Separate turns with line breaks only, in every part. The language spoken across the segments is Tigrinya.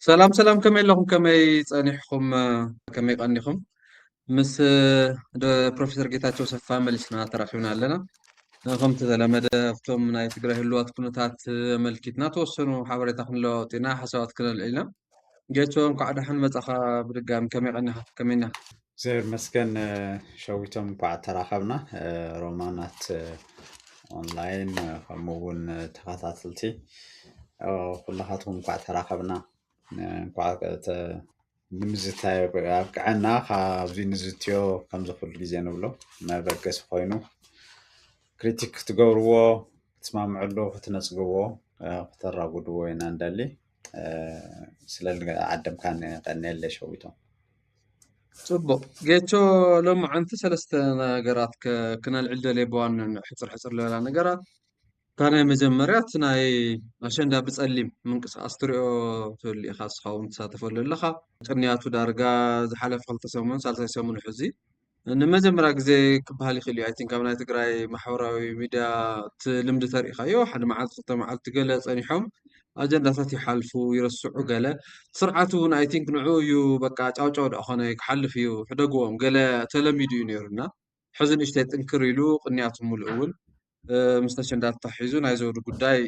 سلام سلام كمي لكم كمي صنيحكم كمي قنيكم مس بروفيسور ጌታቸው ሰፋ መሊስና ተራኺብና ኣለና ከምቲ ተለመደ ኣብቶም ናይ ትግራይ ህልዋት ኩነታት መልኪትና ተወሰኑ ሓበሬታ ክንለዋወጥ ኢና ሓሳባት ክንልዕ ኢና ጌቾ እንኳዕ ደሓን መጻኻ ብድጋሚ ከመይ ቀኒኻ ከመይና
زير مسكن شويتهم بعد تراخبنا رومانات اونلاين همون تخاطاتلتي كلهاتهم بعد تراخبنا بعد نمزتاي بقعنا خابزي نزتيو كم زخل غيزي نبلو ما بقس خوينو كريتيك تقورو تسمعوا فتنصقوا فتراغدو وين اندالي سلال عدم كان قنيل شويتهم
ጽቡቕ ጌቾ ሎም ዓንቲ ሰለስተ ነገራት ክነልዕል ደልየ ብዋንን ሕፅር ዝበላ ነገራት ካናይ መጀመርያት ናይ ኣሸንዳ ብጸሊም ምንቅስቓስ ትሪኦ ትብል ኢኻ ንስኻ እውን ትሳተፈሉ ኣለኻ ቅንያቱ ዳርጋ ዝሓለፈ 2 ሰሙን 3 ሰሙን ሕዚ ንመጀመርያ ግዜ ክበሃል ይኽእል እዩ ኣይ ቲንክ ኣብ ናይ ትግራይ ማሕበራዊ ሚድያ እቲ ልምዲ ተሪእኻዮ ሓደ መዓልቲ ክልተ መዓልቲ ገለ ጸኒሖም ኣጀንዳታት ይሓልፉ ይርስዑ ገለ ስርዓቱ እውን ኣይ ቲንክ ንዑ እዩ በቃ ጫውጫው ዳኣ ኾነ ክሓልፍ እዩ ሕደግዎም ገለ ተለሚዱ እዩ ነይሩና ሕዚ ንእሽተይ ጥንክር ኢሉ ቅንያቱ ሙሉእ እውን ምስ ኣሸንዳ ተታሒዙ ናይ ዘውዱ ጉዳይ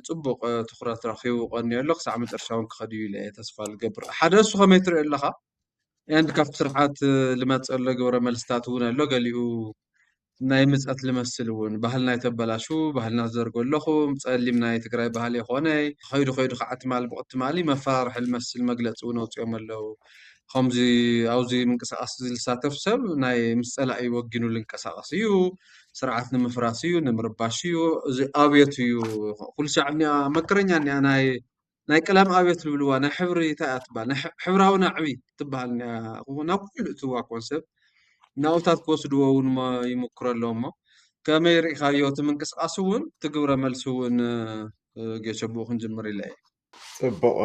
ጽቡቕ ትኹረት ረኺቡ ቀኒዩ ኣሎ ክሳብ መጨረሻ እውን ክኸድ እዩ ኢለ ተስፋ ዝገብር ሓደ እሱ ከመይ ትሪኦ ኣለኻ يعني كافت سرعات لمات الله جورا ملستات ونا لو قاليو ناي مزقت لمسلون بهلنا يتبلاشو بهلنا زرقو لخو مصلي مناي تقراي بهالي خواني خيدو خعت مال بقت مالي مفارح المسل مقلص ونوت يوم لو خمزي اوزي منقساس لساتف سب ناي مسألة اي وجنو لنقساسيو سرعتنا مفراسيو نمرباشيو زي ابيتيو كل شعبنا مكرنيا ناي ናይ ቀለም ኣብየት ዝብልዋ ናይ ሕብሪ ተኣትባል ናይ ሕብራዊ ናዕቢ ትበሃል ናብ ኩሉ እትዋ ኮንሰፕት ናብታት ክወስድዎ እውን ይምክሩ ኣለዎ እሞ ከመይ ርኢኻዮ እቲ ምንቅስቓስ እውን ትግብረ መልሲ እውን ጌሸብኡ ክንጅምር ኢለ እየ
ጽቡቕ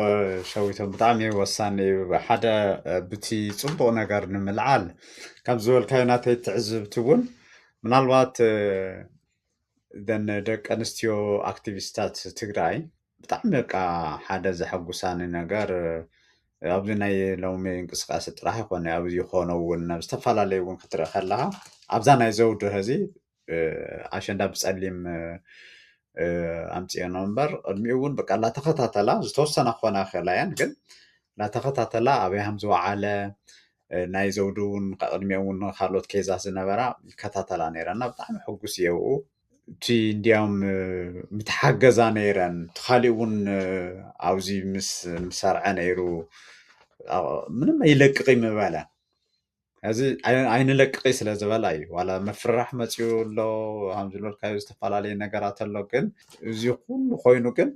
ሸዊቶም ብጣዕሚ ወሳኒ እዩ ሓደ ብቲ ጽቡቕ ነገር ንምልዓል ካብ ዝበልካዮ ናተይ ትዕዝብቲ እውን ምናልባት ደን ደቂ ኣንስትዮ ኣክቲቪስታት ትግራይ ብጣዕሚ በቃ ሓደ ዘሐጉሳኒ ነገር ኣብዚ ናይ ሎሚ እንቅስቃሴ ጥራሕ ይኮነ ኣብዚ ይኾነ እውን ናብ ዝተፈላለዩ እውን ክትርኢ ከለኻ ኣብዛ ናይ ዘውዱ ህዚ ኣሸንዳ ብጸሊም ኣምፂአኖ እምበር ቅድሚኡ እውን በቃ እናተኸታተላ ዝተወሰነ ክኾና ይኽእላ እየን ግን እናተኸታተላ ኣበይ ከም ዝወዓለ ናይ ዘውዱ እውን ቅድሚኡ እውን ካልኦት ኬዛት ዝነበራ ይከታተላ ነይረና ብጣዕሚ ሕጉስ እየ ብኡ እቲ እንዲያውም ምትሓገዛ ነይረን ተኻሊእ እውን ኣብዚ ምስ ሰርዐ ነይሩ ምንም ኣይለቅቕ ምበለ እዚ ኣይንለቅቕ ስለ ዝበላ እዩ ዋላ መፍራሕ መፅኡ ኣሎ ከም ዝብለልካዮ ዝተፈላለዩ ነገራት ኣሎ ግን እዚ ኩሉ ኮይኑ ግን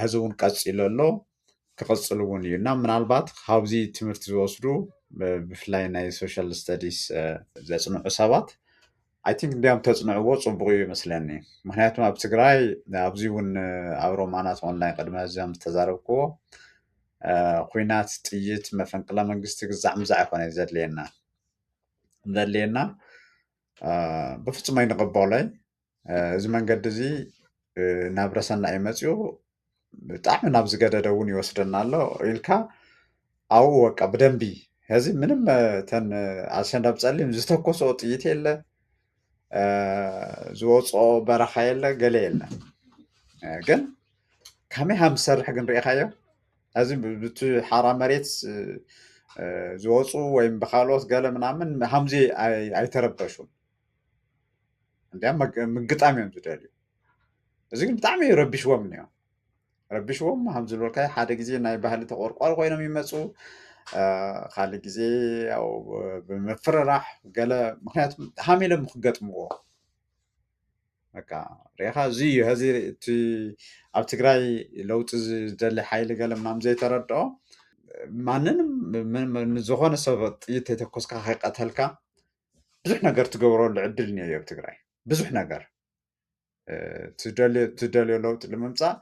ሕዚ እውን ቀፂሉ ኣሎ ክቕፅል እውን እዩ እና ምናልባት ካብዚ ትምህርቲ ዝወስዱ ብፍላይ ናይ ሶሻል ስተዲስ ዘፅንዑ ሰባት I think እንዲያም ተፅንዕዎ ጽቡቕ እዩ ይመስለኒ ምክንያቱም ኣብ ትግራይ ኣብዚ እውን ኣብ ሮማናት ኦንላይን ቅድመ እዚኦም ዝተዛረብክዎ ኩናት ጥይት መፈንቅለ መንግስቲ ግዛዕ ምዛዕ ይኮነ ዘድልየና ብፍጹም ኣይንቕበሎይ እዚ መንገዲ እዚ ናብ ረሰና እዩ መፅኡ ብጣዕሚ ናብ ዝገደደ እውን ይወስደና ኣሎ ኢልካ ኣብኡ በቃ ብደንቢ ሕዚ ምንም ተን ኣሸንዳ ብጸሊም ዝተኮሶ ጥይት የለ ዝወፅኦ በረኻ የለ ገለ የለ ግን ከመይ ከም ዝሰርሕ ግን ርኢኻዮ እዚ ብቲ ሓራ መሬት ዝወፁ ወይም ብካልኦት ገለ ምናምን ከምዚ ኣይተረበሹን እንዲያም ምግጣም እዮም ዝደልዩ እዚ ግን ብጣዕሚ ረቢሽዎም እኒኦም ረቢሽዎም ከም ዝብለልካዮ ሓደ ግዜ ናይ ባህሊ ተቆርቋሪ ኮይኖም ይመፁ ካልእ ግዜ ያው ብምፍርራሕ ገለ ምክንያቱም ሃሚሎም ክገጥምዎ በቃ ርኢኻ እዚ እዩ ሕዚ እቲ ኣብ ትግራይ ለውጢ ዝደሊ ሓይሊ ገለ ምናምን ዘይተረድኦ ማንንም ዝኾነ ሰብ ጥይት ተተኮስካ ከይቀተልካ ብዙሕ ነገር ትገብረሉ ዕድል እኒኦ ኣብ ትግራይ ብዙሕ ነገር ትደልዮ ለውጢ ንምምፃእ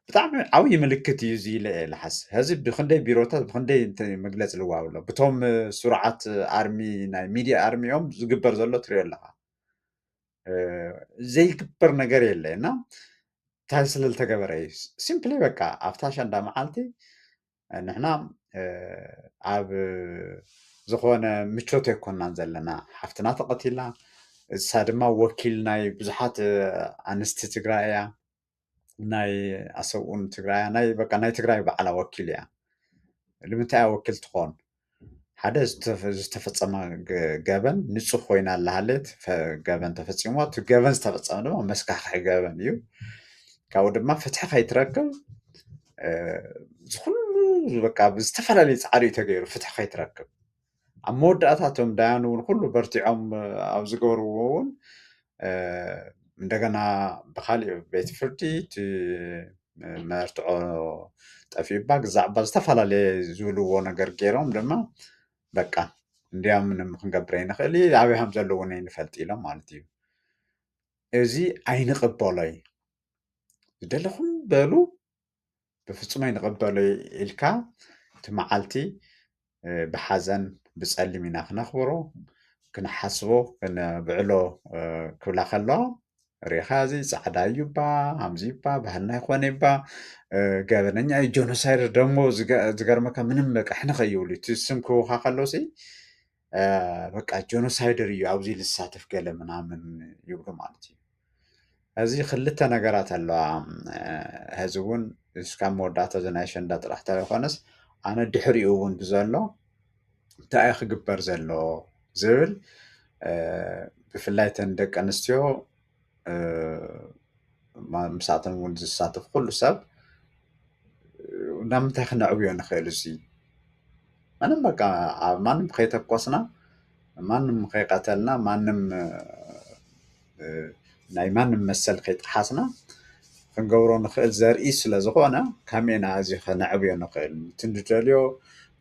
ብጣዕሚ ዓብዪ ምልክት እዩ እዚ ኢለ እየ ዝሓስብ ሕዚ ብክንደይ ቢሮታት ብክንደይ መግለፂ ልዋሃብ ኣሎ በቶም ስሩዓት ኣርሚ ናይ ሚድያ ኣርሚኦም ዝግበር ዘሎ ትሪኦ ኣለኻ ዘይግበር ነገር የለ እና እንታይ ስለዝተገበረ እዩ ሲምፕሊ በቃ ኣብታ ኣሸንዳ መዓልቲ نحنا ኣብ ዝኾነ ምቾት ኣይኮንናን ዘለና ሓፍትና ተቐቲላ እሳ ድማ ወኪል ናይ ብዙሓት ኣንስቲ ትግራይ እያ ናይ ኣሰብኡን ትግራይ ናይ በቃ ናይ ትግራይ በዓላ ወኪል እያ ንምንታይ እያ ወኪል ትኾን ሓደ ዝተፈፀመ ገበን ንፁህ ኮይና ኣላሃለየት ገበን ተፈፂሞ እቲ ገበን ዝተፈፀመ ድማ መስካክዒ ገበን እዩ ካብኡ ድማ ፍትሒ ከይትረክብ ዝኩሉ በቃ ብዝተፈላለዩ ፃዕሪ እዩ ተገይሩ ፍትሒ ከይትረክብ ኣብ መወዳእታ እቶም ዳያኑ እውን ኩሉ በርቲዖም ኣብ ዝገበርዎ እውን እንደገና ብካሊእ ቤት ፍርዲ እቲ መርትዖ ጠፊኡባ ግዛዕባ ዝተፈላለየ ዝብልዎ ነገር ገይሮም ድማ በቃ እንዲያ ምንም ክንገብር ኣይንኽእል ኣበይ ከም ዘለዎ እውን ኣይንፈልጥ ኢሎም ማለት እዩ እዚ ኣይንቕበሎይ ዝደለኹም በሉ ብፍጹም ኣይንቕበሎይ ኢልካ እቲ መዓልቲ ብሓዘን ብፀሊም ኢና ክነኽብሮ ክንሓስቦ ክንብዕሎ ክብላ ከለዋ ሪኢኻ እዚ ፃዕዳ እዩ ባ ሃምዚ ባ ባህልና ይኮነ ባ ገበነኛ እዩ ጆኖሳይድ ደሞ ዝገርመካ ምንም በቃ ሕንኸ ይብሉ እቲ ስም ክውካ ከለዉ በቃ ጆኖሳይደር እዩ ኣብዚ ልሳተፍ ገለ ምናምን ይብሉ ማለት እዩ እዚ ክልተ ነገራት ኣለዋ ሕዚ እውን እስካብ መወዳእታ እዚ ናይ ኣሸንዳ ጥራሕ እንተይኮነስ ኣነ ድሕሪኡ እውን ብዘሎ እንታይ እዩ ክግበር ዘሎ ዝብል ብፍላይ ተን ደቂ ኣንስትዮ ምሳተን እውን ዝሳተፍ ኩሉ ሰብ ናብ ምንታይ ክነዕብዮ ንኽእል እዚ ማንም በቃ ማንም ከይተኮስና ማንም ከይቀተልና ማንም ናይ ማንም መሰል ከይጠሓስና ክንገብሮ ንኽእል ዘርኢ ስለ ዝኾነ ከመይና እዚ ክነዕብዮ ንኽእል እቲ ንደልዮ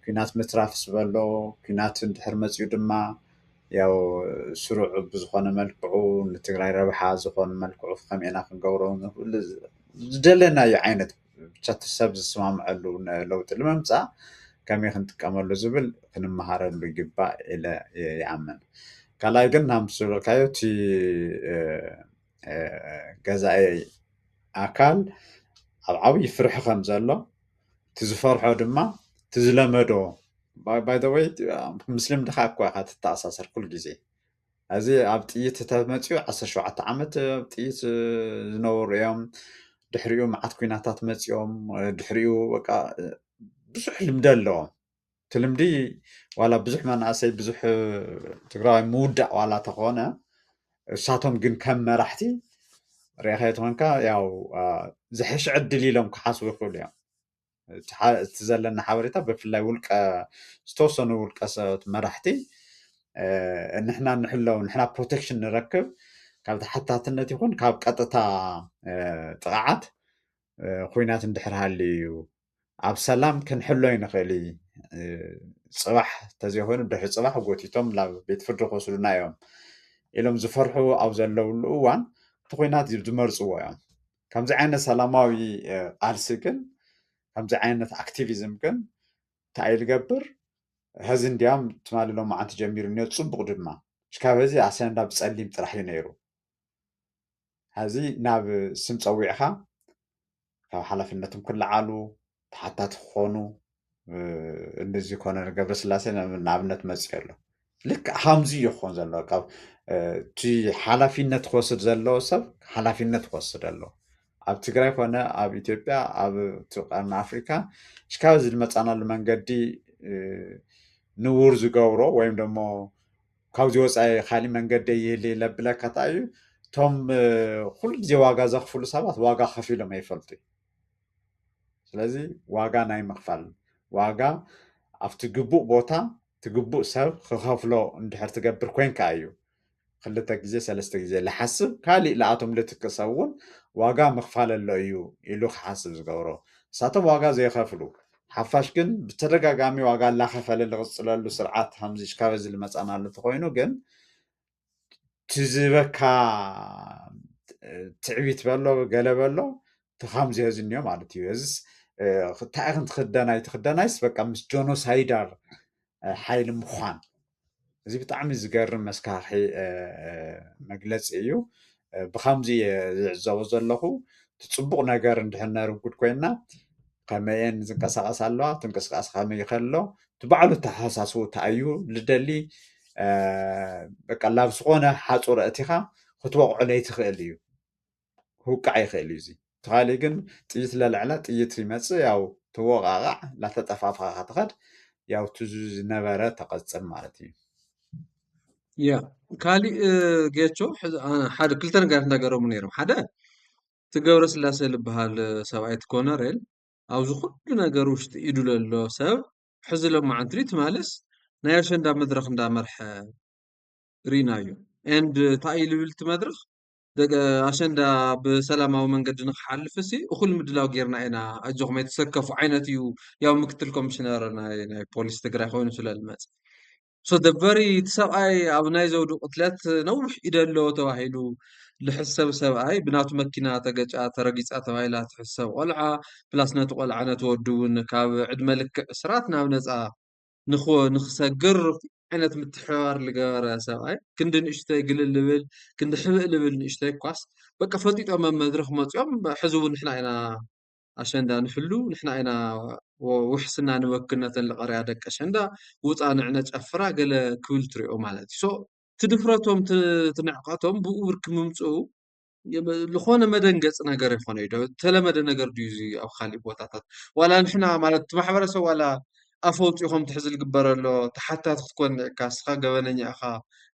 ኩናት ምትራፍ ዝበሎ ኩናት እንድሕር መፅኡ ድማ ያው ስሩዕ ብዝኾነ መልክዑ ንትግራይ ረብሓ ዝኾነ መልክዑ ከመይና ክንገብሮ ንኽእል ዝደለናዮ ዓይነት ብቻ እቲ ሰብ ዝስማምዐሉ ለውጢ ንምምፃእ ከመይ ክንጥቀመሉ ዝብል ክንመሃረሉ ይግባእ ኢለ ይኣምን ካልኣይ ግን ናምስ ዝበልካዮ እቲ ገዛኢ ኣካል ኣብ ዓብዪ ፍርሒ ከም ዘሎ እቲ ዝፈርሖ ድማ እቲ ዝለመዶ ባይ ዘ ወይ ምስልም ድኻ እኳ ኢኻ ትተኣሳሰር ኩሉ ግዜ እዚ ኣብ ጥይት ተመፅኡ 17 ዓመት ኣብ ጥይት ዝነበሩ እዮም ድሕሪኡ መዓት ኩናታት መፅኦም ድሕሪኡ በቃ ብዙሕ ልምዲ ኣለዎም እቲ ልምዲ ዋላ ብዙሕ መናእሰይ ብዙሕ ትግራዋይ ምውዳእ ዋላ ተኾነ እሳቶም ግን ከም መራሕቲ ሪኢኻ ኮንካ ያው ዝሕሽ ዕድል ኢሎም ክሓስቡ ይኽእሉ እዮም እቲ ዘለና ሓበሬታ ብፍላይ ውልቀ ዝተወሰኑ ውልቀ ሰባት መራሕቲ ንሕና ንሕለው ንሕና ፕሮቴክሽን ንረክብ ካብ ተሓታትነት ይኹን ካብ ቀጥታ ጥቕዓት ኩናት እንድሕር ሃልዩ ኣብ ሰላም ክንሕሎ ይንኽእል ፅባሕ እንተዘይኮይኑ ድሕሪ ፅባሕ ጎቲቶም ናብ ቤት ፍርዲ ክወስዱና እዮም ኢሎም ዝፈርሑ ኣብ ዘለውሉ እዋን እቲ ኩናት ዝመርፅዎ እዮም ከምዚ ዓይነት ሰላማዊ ቃልሲ ግን ከምዚ ዓይነት ኣክቲቪዝም ግን እንታይ ዝገብር ሕዚ እንዲያም ትማሊ ሎም መዓንቲ ጀሚሩ እኒኦ ፅቡቕ ድማ ሽካብ እዚ ኣሸንዳ ብፀሊም ጥራሕ እዩ ነይሩ ሕዚ ናብ ስም ፀዊዕኻ ካብ ሓላፍነቶም ክለዓሉ ተሓታቲ ክኾኑ እንደዚ ኮነ ገብረስላሴ ንኣብነት መፅኡ ኣሎ ልክዕ ከምዚ እዩ ክኾን ዘሎ ካብ እቲ ሓላፊነት ክወስድ ዘለዎ ሰብ ሓላፊነት ክወስድ ኣሎ ኣብ ትግራይ ኮነ ኣብ ኢትዮጵያ ኣብ ቀርኒ ኣፍሪካ ሽካብ እዚ ዝመፃናሉ መንገዲ ንውር ዝገብሮ ወይም ደሞ ካብዚ ወፃኢ ካሊእ መንገዲ ይህሊ ለብለካ እንታይ እዩ እቶም ኩሉ ግዜ ዋጋ ዘኽፍሉ ሰባት ዋጋ ከፊሎም ኣይፈልጡ ስለዚ ዋጋ ናይ ምኽፋል ዋጋ ኣብቲ ግቡእ ቦታ እቲ ግቡእ ሰብ ክኸፍሎ እንድሕር ትገብር ኮንካ እዩ ክልተ ግዜ ሰለስተ ግዜ ዝሓስብ ካሊእ ለኣቶም ልትክሰብ እውን ዋጋ ምኽፋል ኣሎ እዩ ኢሉ ክሓስብ ዝገብሮ ንሳቶም ዋጋ ዘይኸፍሉ ሓፋሽ ግን ብተደጋጋሚ ዋጋ እናኸፈለ ዝቕፅለሉ ስርዓት ከምዚ ሽካብ እዚ ዝመፃናሉ እንተኮይኑ ግን ትዝበካ ትዕቢት በሎ ገለ በሎ ከምዚ እዚ እኒኦ ማለት እዩ እዚ እንታይ ክንትክደናይ ትክደናይስ በቃ ምስ ጆኖሳይዳር ሓይሊ ምዃን እዚ ብጣዕሚ ዝገርም መስካኺ መግለፂ እዩ ብከምዚ ዝዕዘቦ ዘለኹ እቲ ፅቡቕ ነገር እንድሕር ነርጉድ ኮይና ከመየን ዝንቀሳቀስ ኣለዋ ትንቅስቃስ ከመይ ከሎ ትባዕሉ ተሓሳስቡ ተኣዩ ልደሊ በቃ ላብ ዝኾነ ሓፁር እቲኻ ክትወቅዖ ለይትኽእል እዩ ክውቃዕ ይኽእል እዩ እዚ ተኻሊ ግን ጥይት ለልዕለ ጥይት ይመፅእ ያው ትወቃቃዕ ላተጠፋፍኻ ትኸድ ያው እቲ ዝነበረ ተቐፅል ማለት እዩ
ያ ካሊእ ጌቾ ሓደ ክልተ ነገራት እናገረሙ ነይሮም ሓደ ትገብረ ስላሴ ዝበሃል ሰብኣይ ኮነሬል ኣብዚ ኩሉ ነገር ውሽጢ ኢዱ ዘሎ ሰብ ሕዚ ሎማዓንቲ ትማልስ ናይ ኣሸንዳ መድረክ እንዳመርሐ ሪናዮ ኤንድ እንታይ ልብል እቲ መድረክ ኣሸንዳ ብሰላማዊ መንገዲ ንክሓልፍ እሲ እኩል ምድላው ጌርና ኢና ኣጆኹም የተሰከፉ ዓይነት እዩ ያው ምክትል ኮሚሽነር ናይ ፖሊስ ትግራይ ኮይኑ ስለልመፅ ሶ ደቨሪ እቲ ሰብኣይ ኣብ ናይ ዘውዱ ቅትለት ነዊሕ ኢደ ኣለዎ ተባሂሉ ዝሕሰብ ሰብኣይ ብናቱ መኪና ተገጫ ተረጊፃ ተባሂላ ትሕሰብ ቆልዓ ፕላስ ነቲ ቆልዓ ነቲ ወዱ እውን ካብ ዕድመ ልክዕ እስራት ናብ ነፃ ንክሰግር ዓይነት ምትሕብባር ዝገበረ ሰብኣይ ክንዲ ንእሽተይ ግልል ልብል ክንዲ ሕብእ ልብል ንእሽተይ ኳስ በቃ ፈጢጦም ኣብ መድረክ መፅኦም ሕዚ እውን ንሕና ኢና ኣሸንዳ ንሕሉ ንሕና ኢና ውሕስና ንወክል ነተን ዝቐርያ ደቂ ኣሸንዳ ውፃ ንዕነ ጨፍራ ገለ ክብል ትሪኦ ማለት እዩ ሶ ትድፍረቶም ትንዕቐቶም ብኡ ብርኪ ምምፅኡ ዝኾነ መደንገፅ ነገር ይኾነ እዩ ተለመደ ነገር ድዩ እዚ ኣብ ካሊእ ቦታታት ዋላ ንሕና ማለት እቲ ማሕበረሰብ ዋላ ኣፈ ውፅኢኹም ትሕዚ ዝግበረሎ ተሓታት ክትኮን ኒዕካ ንስኻ ገበነኛ ኢኻ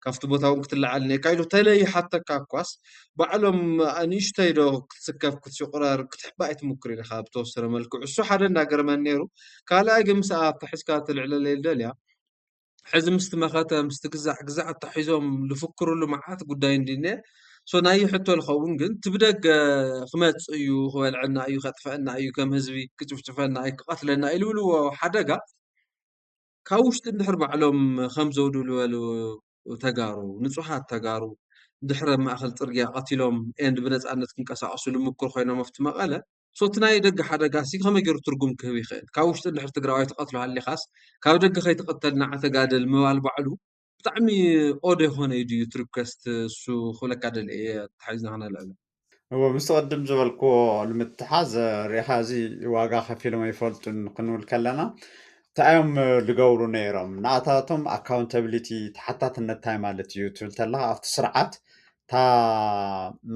ካብቲ ቦታ እውን ክትለዓል ኒዕካ ኢሉ ተለይሓተካ እኳስ ባዕሎም ንእሽተይ ዶ ክትስከፍ ክትሽቁረር ክትሕባእ ኣይትምክር ኢኻ ብተወሰነ መልክዑ እሱ ሓደ እንዳገረመኒ ነይሩ ካልኣይ ግን ምስኣ ተሒዝካ ትልዕለለ ደልያ ሕዚ ምስቲ መኸተ ምስቲ ግዛዕ ኣታሒዞም ዝፍክርሉ መዓት ጉዳይ እንዲነ ሶ ናይ ሕቶ ዝኸውን ግን ትብደገ ክመፅእ እዩ ክበልዐና እዩ ከጥፈአና እዩ ከም ህዝቢ ክጭፍጭፈና እዩ ክቐትለና እዩ ዝብልዎ ሓደጋ ካብ ውሽጢ እንድሕር ባዕሎም ከም ዘውዱ ዝበሉ ተጋሩ ንፁሓት ተጋሩ ድሕረ ማእኸል ፅርግያ ቀቲሎም ኤንድ ብነፃነት ክንቀሳቀሱ ልምኩር ኮይኖም ኣብቲ መቐለ ሶቲ ናይ ደገ ሓደጋ ሲ ከመይ ገይሩ ትርጉም ክህብ ይኽእል ካብ ውሽጢ እንድሕር ትግራዋይ ተቐትሎ ሃሊኻስ ካብ ደገ ከይትቐተል ንዓ ተጋደል ምባል ባዕሉ ብጣዕሚ ኦዶ የኾነ እዩ ድዩ ትሪኩስት እሱ ክብለካ ደልየ ተሓሒዝና ክነልዕሎ
هو مستقدم زبالكو المتحاز ريحازي واقع خفيلو ما يفولتون قنول كلنا تايم لقورو نيرم نعطاتهم accountability تحطات النتاي مالت يوتيوب تلا افت سرعات تا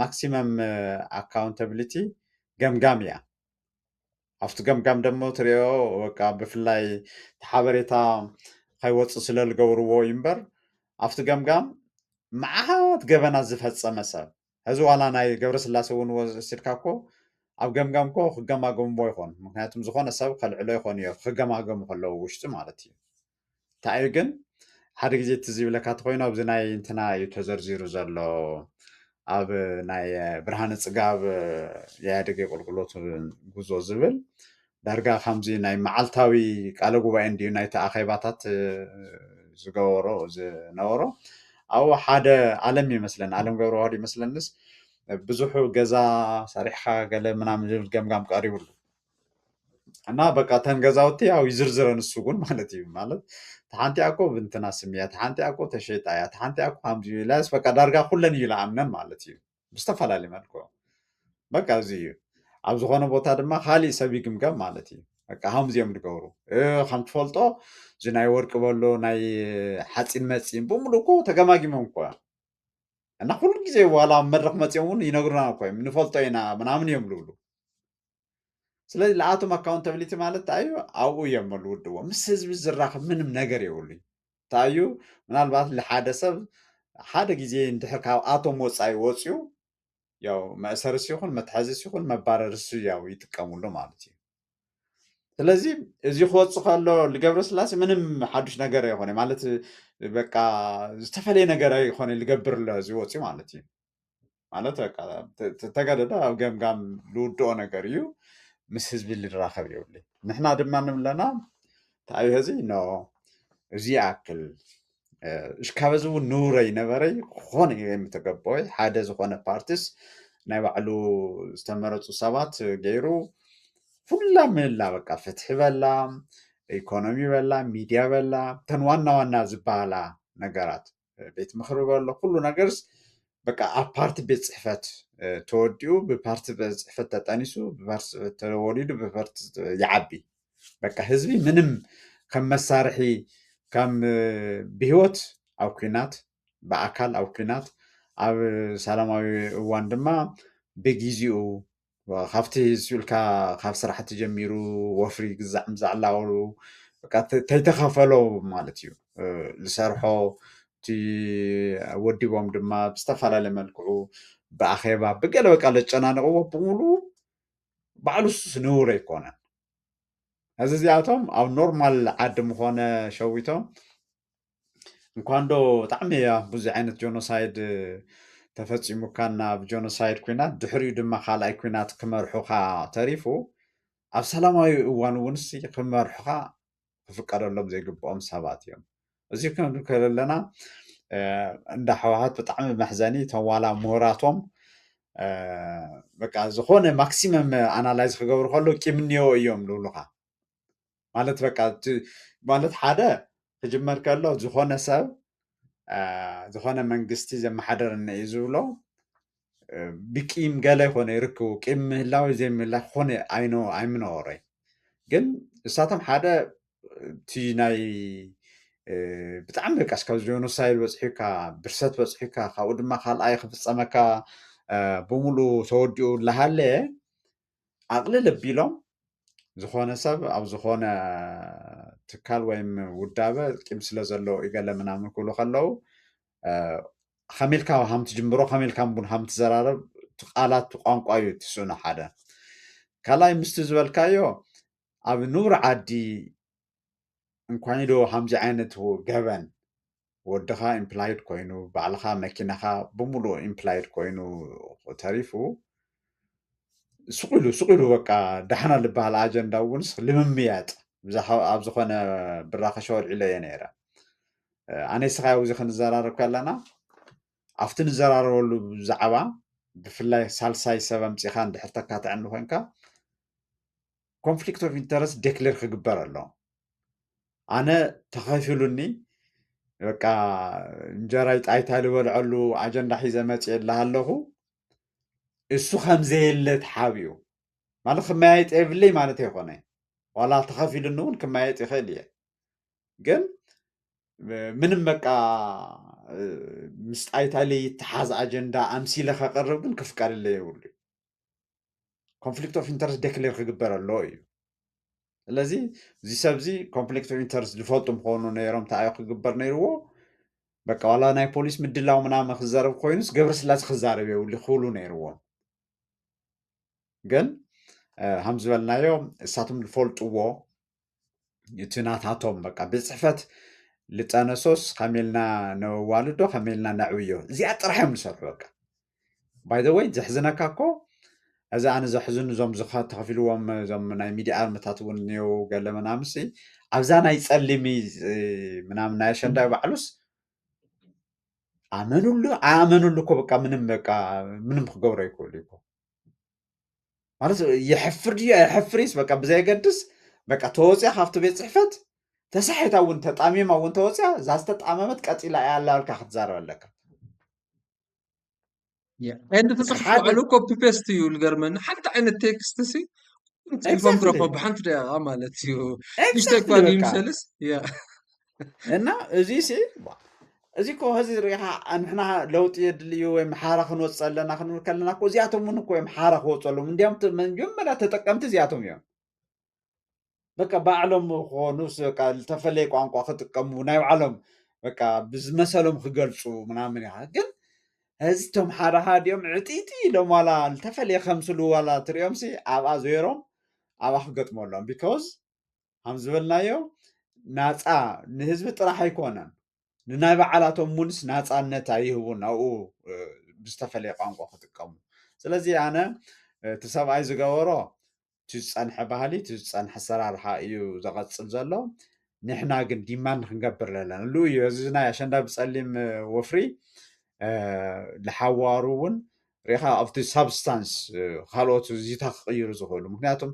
maximum accountability قمقامية افت قمقام دمو تريو وكا بفلاي تحابريتا خيوات سلال قورو يمبر افت قمقام معها تقبنا زفت سمسا هذا وانا ناي قبر سلاسة ون سيركاكو أو جمجمكو خجما جم بويخون مكنتهم زخون السبب خل عليه خون يا خجما جم خلوا وش تمارتي تعيقن حرق زي تزيب لك هتخوين أو زناي انتنا يتزر زيرو زلو أب ناي برهان السجاب يعرق يقول قلوت جزء زبل درجة خمسين ناي معلتاوي قالوا جوا عندي ناي تأخيباتات زجورو زنورو أو حدا عالمي مثلاً عالم جبروهاري مثلاً نس بزحو جزا صريحة قال منعمل الجمجم قريب له أنا بقى تنجزاوتي أو يزرزرن السجون مالتي مالت تحنتي أكو بنت ناس مية تحنتي أكو تشيت آيات تحنتي أكو هم جيلاس بقى درجة كلني يلعمنا مالتي مستفعل على مالكو بقى زيه أو زخانة بوتاد ما خالي سبي جمجم مالتي بقى هم زيهم دكورو خم تفولتو زناي ورك بولو ناي حاتين ماتين بوملوكو تجمعي منكوا أنا كل جزء ولا مرة ماتيون ينقرنا كوي من فولتوينا منامن يملولو سلسلة العاتم accountability مالت أيوة أو يملو دوا مسز بالزراخ من نجار يقولي تايو من البعض الحادثة حدا جزء انتحر كاو آتوم وصاي وصيو ياو ما أسرس يخون ما تحزس يخون ما باررس ياو يتكاملو مالتي ስለዚህ እዚ ክወፅእ ከሎ ዝገብረ ስላሴ ምንም ሓዱሽ ነገር ኣይኮነ ማለት በቃ ዝተፈለየ ነገር ኣይኮነ ዝገብር እዚ ወፅኡ ማለት እዩ ማለት በቃ ተገደዳ ኣብ ገምጋም ዝውድኦ ነገር እዩ ምስ ህዝቢ ዝራኸብ የብሉ ንሕና ድማ ንብለና እንታይ ህዚ ኖ እዚ ኣክል እስካብ እዚ እውን ንውረይ ነበረይ ክኾነ የምተገበወይ ሓደ ዝኾነ ፓርቲስ ናይ ባዕሉ ዝተመረፁ ሰባት ገይሩ فلا ملا بقى فتح بلا ايكونومي بلا ميديا بلا تن وانا زبالا نقرات بيت مخرب بلا كله نقرس በቃ ኣብ ፓርቲ ቤት ፅሕፈት ተወዲኡ ብፓርቲ ቤት ፅሕፈት ተጠኒሱ ብፓርቲ ተወሊዱ ብፓርቲ ይዓቢ በቃ ህዝቢ ምንም ከም መሳርሒ ከም ብሂወት ኣብ ኩናት ብኣካል ኣብ ኩናት ኣብ ሰላማዊ እዋን ድማ ብግዚኡ ካብቲ ዝብልካ ካብ ስራሕቲ ጀሚሩ ወፍሪ ግዛዕ ምዛዕ እናበሉ በቃ ተይተኸፈሎ ማለት እዩ ዝሰርሖ እቲ ወዲቦም ድማ ብዝተፈላለየ መልክዑ ብኣኼባ ብገለ በቃ ዘጨናንቕዎ ብምሉ ባዕሉስ ንቡር ኣይኮነን እዚ እዚኣቶም ኣብ ኖርማል ዓዲ ምኾነ ሸዊቶም እንኳን ዶ ብጣዕሚ ብዙሕ ዓይነት ጆኖሳይድ ተፈፂሙካና ብጆኖሳይድ ኩናት ድሕሪኡ ድማ ካልኣይ ኩናት ክመርሑካ ተሪፉ ኣብ ሰላማዊ እዋን እውንስ ክመርሑካ ክፍቀደሎም ዘይግብኦም ሰባት እዮም እዚ ክንብል ከለና እንዳ ሕወሓት ብጣዕሚ መሕዘኒ እቶም ዋላ ምሁራቶም በቃ ዝኾነ ማክሲመም ኣናላይዝ ክገብሩ ከለዉ ቂም እኒኦ እዮም ዝብሉካ ማለት በቃ ማለት ሓደ ክጅመር ከሎ ዝኾነ ሰብ ዝኾነ መንግስቲ ዘመሓደር እኒአ ዝብሎ ብቂም ገለ ይኮነ ይርክቡ ቂም ምህላዊ ዘይምህላ ክኾነ ኣይምነበሮይ ግን እሳቶም ሓደ እቲ ናይ ብጣዕሚ በቃ እስካብ ጆኖሳይድ በፅሒካ ብርሰት በፅሒካ ካብኡ ድማ ካልኣይ ክፍፀመካ ብምሉእ ተወዲኡ እናሃለየ ኣቕልል ኣቢሎም ዝኾነ ሰብ ኣብ ዝኾነ ትካል ወይም ውዳበ ቂም ስለ ዘለዎ ይገለ ምናምን ክብሉ ከለዉ ከመኢልካ ሃም ትጅምሮ ከመኢልካ ሃም ትዘራረብ ቃላት ቋንቋ እዩ ትስእኑ ሓደ ካልኣይ ምስቲ ዝበልካዮ ኣብ ንቡር ዓዲ እንኳን ዶ ከምዚ ዓይነት ገበን ወድኻ ኢምፕላይድ ኮይኑ ባዕልኻ መኪናኻ ብምሉእ ኢምፕላይድ ኮይኑ ተሪፉ ስቁኢሉ በቃ ዳሕና ዝበሃል ኣጀንዳ እውንስ ልምምያጥ ኣብ ዝኾነ ብራኸ ሸወልዒሎ እየ ነይረ ኣነ ስኻ ኣብዚ ክንዘራረብ ከለና ኣብቲ ንዘራረበሉ ብዛዕባ ብፍላይ ሳልሳይ ሰብ ኣምፂኻ እንድሕር ተካትዕኒ ኮንካ ኮንፍሊክት ኦፍ ኢንተረስት ዴክሌር ክግበር ኣሎ ኣነ ተኸፊሉኒ በቃ እንጀራይ ጣይታ ዝበልዐሉ ኣጀንዳ ሒዘ መፅእ ኣለኹ እሱ ከምዘየለ ተሓብኡ ማለት ክመያየጥ የብለይ ማለት ኣይኮነ ዋላ ተኸፊሉኒ እውን ክመያየጥ ይኽእል እየ ግን ምንም በቃ ምስ ጣይታለይ ይተሓዝ ኣጀንዳ ኣምሲለ ከቕርብ ግን ክፍቀድለ የብሉ ኮንፍሊክት ኦፍ ኢንተረስት ዴክሌር ክግበር ኣለዎ እዩ ስለዚ እዚ ሰብ እዚ ኮንፍሊክት ኦፍ ኢንተረስት ዝፈልጡ ምኾኑ ነይሮም እንታይ ክግበር ነይርዎ በቃ ዋላ ናይ ፖሊስ ምድላው ምናምን ክዘረብ ኮይኑስ ገብረ ስላሴ ክዛረብ የብሉ ክብሉ ነይርዎም ግን ከም ዝበልናዮ እሳቶም ዝፈልጥዎ እቲ ናታቶም በቃ ብፅሕፈት ልፀነሶስ ከመኢልና ነዋልዶ ከመኢልና ነዕብዮ እዚኣ ጥራሕ እዮም ዝሰርሑ በቃ ባይ ዘ ወይ ዘሕዝነካ እኮ እዚ ኣነ ዘሕዝኑ እዞም ተኸፊልዎም እዞም ናይ ሚድያ ኣርምታት እውን እኒአው ገለ ምናምሲ ኣብዛ ናይ ፀሊሚ ምናምን ናይ ኣሸንዳይ ባዕሉስ ኣመኑሉ እኮ በቃ ምንም ክገብሮ ይክእሉ እኮ ማለት የሕፍር ድዩ ኣይሕፍሪስ በቃ ብዘየገድስ በቃ ተወፅያ ካብቲ ቤት ፅሕፈት ተሳሒታ እውን ተጣሚማ እውን ተወፅያ እዛ ዝተጣመመት ቀፂላ እያ ኣላልካ ክትዛረብ ኣለካ
عند تصحح على كوبي بيست يو الجرمن حتى عين التكست سي تلفون ترفع بحنت ده مالتيو مش تكوان يمسلس يا
እና እዚ ሲ እዚ ኮ ህዚ ሪኻ ንሕና ለውጢ የድልዩ ወይ መሓራ ክንወፅእ ኣለና ክንብል ከለና እኮ እዚኣቶም እውን እኮ እዮም ሓራ ክወፅሎም እንዲያም መጀመርያ ተጠቀምቲ እዚኣቶም እዮም በቃ ባዕሎም ክኾኑስ በቃ ዝተፈለየ ቋንቋ ክጥቀሙ ናይ ባዕሎም በቃ ብዝመሰሎም ክገልፁ ምናምን ኢኻ ግን እዚቶም ሓደ ሓዲኦም ዕጢጢ ኢሎም ዋላ ዝተፈለየ ከምስሉ ዋላ ትሪኦምሲ ኣብኣ ዘይሮም ኣብኣ ክገጥመሎም ቢካዝ ከም ዝበልናዮ ናፃ ንህዝቢ ጥራሕ ኣይኮነን ንናይ ባዕላቶም ሙንስ ናፃነት ኣይህቡን ኣብኡ ብዝተፈለየ ቋንቋ ክጥቀሙ ስለዚ ኣነ እቲ ሰብኣይ ዝገበሮ እቲ ዝፀንሐ ባህሊ እቲ ዝፀንሐ ኣሰራርሓ እዩ ዘቐፅል ዘሎ ንሕና ግን ዲማንድ ክንገብር ኣለና ሉ እዩ እዚ ናይ ኣሸንዳ ብፀሊም ወፍሪ ዝሓዋሩ እውን ሪኻ ኣብቲ ሳብስታንስ ካልኦት ዚታ ክቅይሩ ዝኽእሉ ምክንያቱም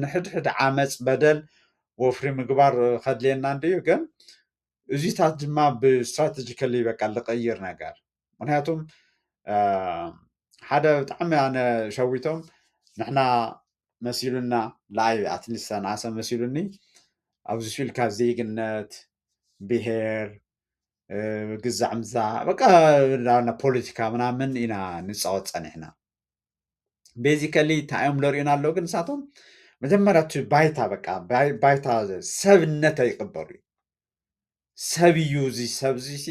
ንሕድሕድ ዓመፅ በደል ወፍሪ ምግባር ከድልየና እንድዩ ግን እዚታት ድማ ብስትራቴጂካሊ በቃ ዝቀይር ነገር ምክንያቱም ሓደ ብጣዕሚ ኣነ ሸዊቶም ንሕና መሲሉና ላይ ኣትሊስት ናሰ መሲሉኒ ኣብዚ ስኢልካ ዜግነት ብሄር ግዛዕ ምዛዕ በቃ ፖለቲካ ምናምን ኢና ንፃወት ፀኒሕና ቤዚካሊ እንታይ እዮም ለሪኡና ኣለዉ ግን ንሳቶም መጀመርያ እቲ ባይታ በቃ ባይታ ሰብነት ኣይቅበሉ እዩ ሰብ እዩ እዚ ሰብ እዚ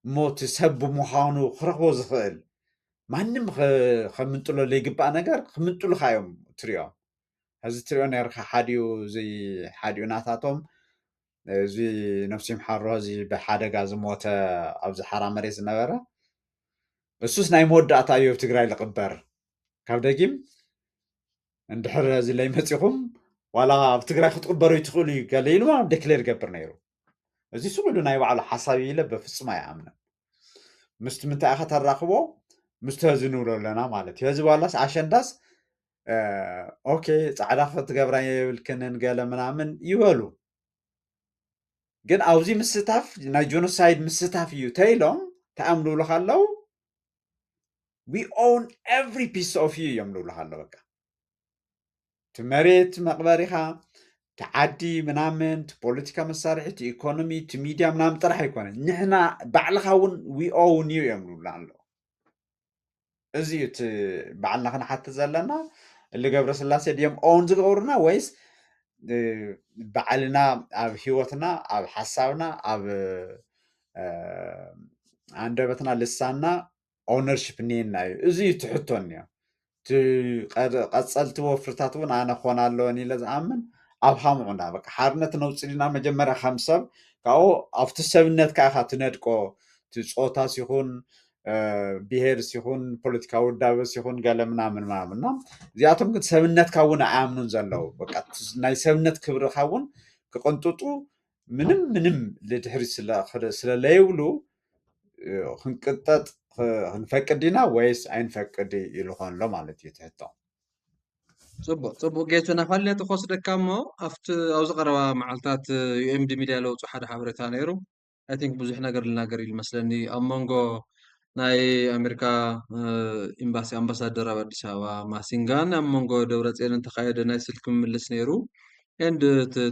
እሞ እቲ ሰብ ብምዃኑ ክረክቦ ዝኽእል ማንም ከምንጥሎ ዘይግባእ ነገር ክምንጥሉካ እዮም ትሪኦም እዚ ትሪኦ ነርካ ሓዲኡ እዚ ሓዲኡ ናታቶም እዚ ነፍሲ ይምሓሮ እዚ ብሓደጋ ዝሞተ ኣብዚ ሓራ መሬት ዝነበረ እሱስ ናይ መወዳእታ እዩ ኣብ ትግራይ ዝቕበር ካብ ደጊም እንድሕር እዚ ለይመፂኹም ዋላ ኣብ ትግራይ ክትቅበሩ ትኽእሉ እዩ ገለ ኢሉ ዴክሌር ይገብር ነይሩ እዚ ስጉሉ ናይ ባዕሉ ሓሳብ ኢለ በፍጹም ኣይኣምንን ምስቲ ምንታይ ኢኻ ተራኽቦ ምስቲ ህዚ ንብሎ ኣለና ማለት እዩ ህዚ በኋላስ ኣሸንዳስ ኦኬ ፃዕዳ ክትገብራ የብልክንን ገለ ምናምን ይበሉ ግን ኣብዚ ምስታፍ ናይ ጆኖሳይድ ምስታፍ እዩ ተኢሎም ተኣም ዝብሉካ ኣለው we own every piece of you እዮም ዝብሉካ ኣለው በቃ እቲ መሬት መቕበሪኻ እቲ ዓዲ ምናምን እቲ ፖለቲካ መሳርሒ እቲ ኢኮኖሚ እቲ ሚድያ ምናምን ጥራሕ ኣይኮነን ንሕና ባዕልኻ እውን we own you እዮም ዝብሉና ኣለው እዚ እዩ እቲ ባዕልና ክንሓትት ዘለና እሊ ገብረ ስላሴ ድዮም ኦውን ዝገብሩና ወይስ ባዕልና ኣብ ሂወትና ኣብ ሓሳብና ኣብ ኣንደበትና ልሳንና ኦነርሽፕ እኒአና እዩ እዚ እዩ ትሕቶ እኒኦ እቲ ቀፀልቲ ወፍርታት እውን ኣነ ክኾን ኣለወኒ ኢለ ዝኣምን ኣብ ሃምዑና በቃ ሓርነት ነውፅልና መጀመርያ ከም ሰብ ካብኡ ኣብቲ ሰብነትካ ኢኻ ትነድቆ እቲ ፆታስ ይኹን ብሄር ሲኹን ፖለቲካ ውዳበ ሲኹን ገለ ምናምን ምናምንና እዚኣቶም ግን ሰብነትካ እውን ኣያምኑን ዘለው በቃ ናይ ሰብነት ክብርካ እውን ክቅንጥጡ ምንም ልድሕሪ ስለለይብሉ ክንቅጠጥ ክንፈቅድ ኢና ወይስ ኣይንፈቅድ ኢሉ ኮንሎ ማለት እዩ ትሕቶ
ፅቡቅ ጌቱ ናፋልነት ክወስደካ እሞ ኣብቲ ኣብዚ ቀረባ መዓልትታት ዩኤምዲ ሚድያ ለውፁ ሓደ ሓበሬታ ነይሩ ኣይ ቲንክ ብዙሕ ነገር ልናገር እዩ መስለኒ ኣብ መንጎ ናይ ኣሜሪካ ኤምባሲ ኣምባሳደር ኣብ ኣዲስ ኣበባ ማሲንጋን ኣብ መንጎ ደብረፅዮን ተካየደ ናይ ስልኪ ምምልስ ነይሩ ኤንድ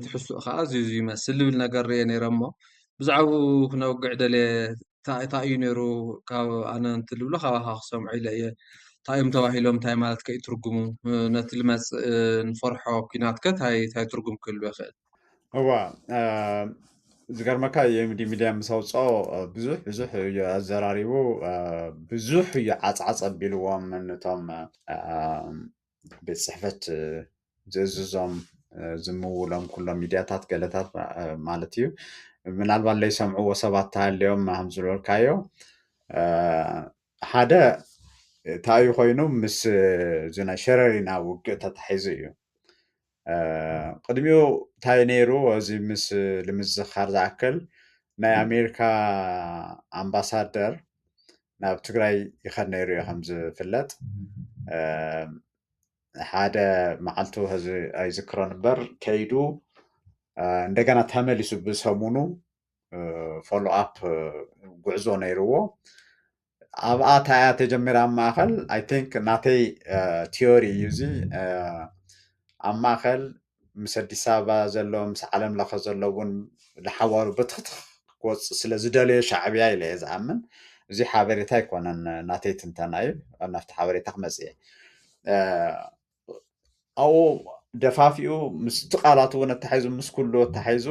ትሕሱእ ከዓ እዚ ይመስል ዝብል ነገር ርአ ነይረ እሞ ብዛዕባኡ ክነውግዕ ደልየ እንታይ እዩ ነይሩ ካብ ኣነ እንትልብሎ ካባኻ ክሰምዑ ኢለ እየ እንታይ እዮም ተባሂሎም እንታይ ማለት ከይትርጉሙ ነቲ ልመፅእ ንፈርሖ ኩናት ከ እንታይ ትርጉም ክህልዎ ይኽእል
እዋ ዝገርመካ የኤምዲ ሚድያ ምስ ኣውፅኦ ብዙሕ እዩ ኣዘራሪቡ ብዙሕ እዩ ዓፅዓፅ ኣቢልዎም ነቶም ቤት ፅሕፈት ዝእዝዞም ዝምውሎም ኩሎም ሚድያታት ገለታት ማለት እዩ ምናልባት ለይሰምዕዎ ሰባት ተሃልዮም ከም ዝበልካዮ ሓደ እንታይ ኮይኑ ምስ እዚ ናይ ሸረሪና ውግእ ተታሒዙ እዩ ቅድሚኡ እንታይ ነይሩ እዚ ምስ ንምዝኻር ዝኣክል ናይ ኣሜሪካ ኣምባሳደር ናብ ትግራይ ይኸድ ነይሩ እዩ ከም ዝፍለጥ ሓደ መዓልቱ ህዚ ኣይዝክሮ ነበር ከይዱ እንደገና ተመሊሱ ብሰሙኑ ፎሎ ኣፕ ጉዕዞ ነይርዎ ኣብኣ ታያ ተጀሚራ ኣብ ማእኸል ኣይ ቲንክ ናተይ ቲዮሪ እዩ እዚ ኣብ ማእኸል ምስ ኣዲስ ኣበባ ዘሎ ምስ ዓለም ለኸ ዘሎ እውን ዝሓባሩ ብትኽትኽ ክወፅእ ስለ ዝደለየ ሻዕብያ ኢለ እየ ዝኣምን እዚ ሓበሬታ ኣይኮነን ናተይ ትንተና እዩ ናብቲ ሓበሬታ ክመፅእ ኣብኡ ደፋፊኡ ምስቲ ቃላቱ እውን ኣተሓሒዙ ምስ ኩሉ ኣተሓሒዙ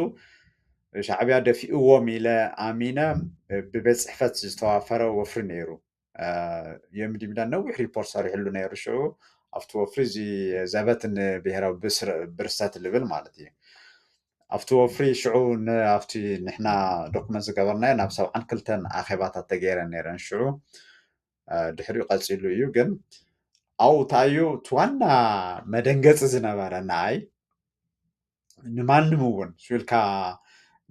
ሻዕብያ ደፊእዎም ኢለ ኣሚነ ብቤት ፅሕፈት ዝተዋፈረ ወፍሪ ነይሩ የኤምዲ ሚድያ ነዊሕ ሪፖርት ሰሪሕሉ ነይሩ ሽዑ ኣብቲ ወፍሪ እዚ ዘበት ንብሄራዊ ብርሰት ዝብል ማለት እዩ ኣብቲ ወፍሪ ሽዑ ኣብቲ ንሕና ዶክመንት ዝገበርናዮ ናብ 72 ኣኼባታት ተገይረን ነይረን ሽዑ ድሕሪኡ ቀፂሉ እዩ ግን ኣብኡ እንታይ እዩ እቲ ዋና መደንገፂ ዝነበረ ንኣይ ንማንም እውን ስኢልካ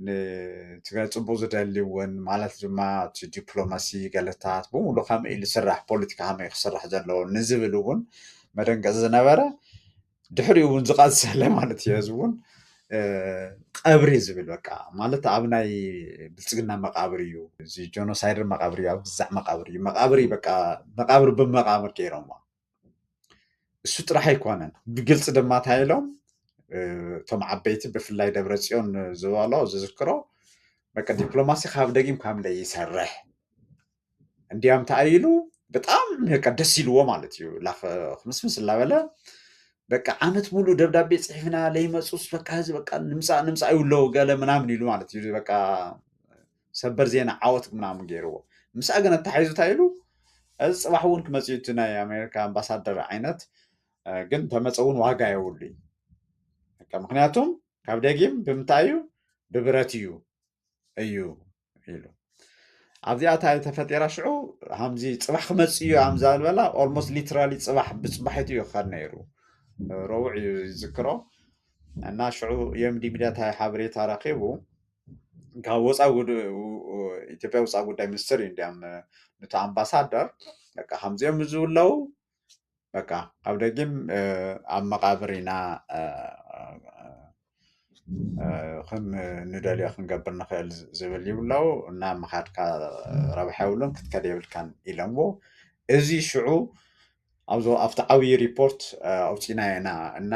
ንትግራይ ፅቡቅ ዝደሊ እውን ማለት ድማ እቲ ዲፕሎማሲ ገለታት ብምሉእ ከመይ ዝስራሕ ፖለቲካ ከመይ ክስራሕ ዘለዎ ንዝብል እውን መደንገፂ ዝነበረ ድሕሪኡ እውን ዝቐፀለ ማለት እዩ እዚ እውን ቀብሪ ዝብል በቃ ማለት ኣብ ናይ ብልፅግና መቃብር እዩ እዚ ጆኖሳይደር መቃብር እዩ ኣብ ግዛዕ መቃብር እዩ መቃብሪ በቃ መቃብር ብመቃብር ገይሮሞ እሱ ጥራሕ ኣይኮነን ብግልፂ ድማ እንታይ እቶም ዓበይቲ ብፍላይ ደብረፅዮን ዝበሎ ዝዝክሮ በቃ ዲፕሎማሲ ካብ ደጊም ካብ ይሰርሕ እንዲያም ተኣይሉ በጣም በቃ ደስ ይልዎ ማለት እዩ ክምስምስ እናበለ በቃ ዓመት ሙሉ ደብዳቤ ፅሒፍና ለይመፁስ በቃ ህዚ በቃ ንምፃእ ይብለው ገለ ምናምን ኢሉ ማለት እዩ በቃ ሰበር ዜና ዓወት ምናምን ገይርዎ ምስኣ ግን ተሓይዙ እንታይ ኢሉ እዚ ፅባሕ እውን ክመፅኡ እቲ ናይ ኣሜሪካ ኣምባሳደር ዓይነት ግን ተመፀ እውን ዋጋ የብሉ ምክንያቱም ካብ ደጊም ብምንታይ እዩ ብብረት እዩ ኢሉ ኣብዚኣ እንታይ ተፈጢራ ሽዑ ከምዚ ፅባሕ ክመፅ እዩ ኣምዛ ዝበላ ኦልሞስት ሊትራሊ ፅባሕ ብፅባሒቱ እዩ ክኸድ ነይሩ ረቡዕ እዩ ዝዝክሮ እና ሽዑ የምዲ ሚድያ እንታይ ሓበሬታ ረኪቡ ካብ ኢትዮጵያ ወፃኢ ጉዳይ ሚኒስትር እዩ እንዲያም ነቲ ኣምባሳደር በቃ ከምዚኦም ዝብለው በቃ ኣብ ደጊም ኣብ መቃብር ኢና ንደልዮ ክንገብር ንኽእል ዝብል ይብለው እና ምኻድካ ረብሓ የብሉን ክትከድ የብልካን ኢሎምዎ እዚ ሽዑ ኣብቲ ዓብዪ ሪፖርት ኣውፂና ኢና እና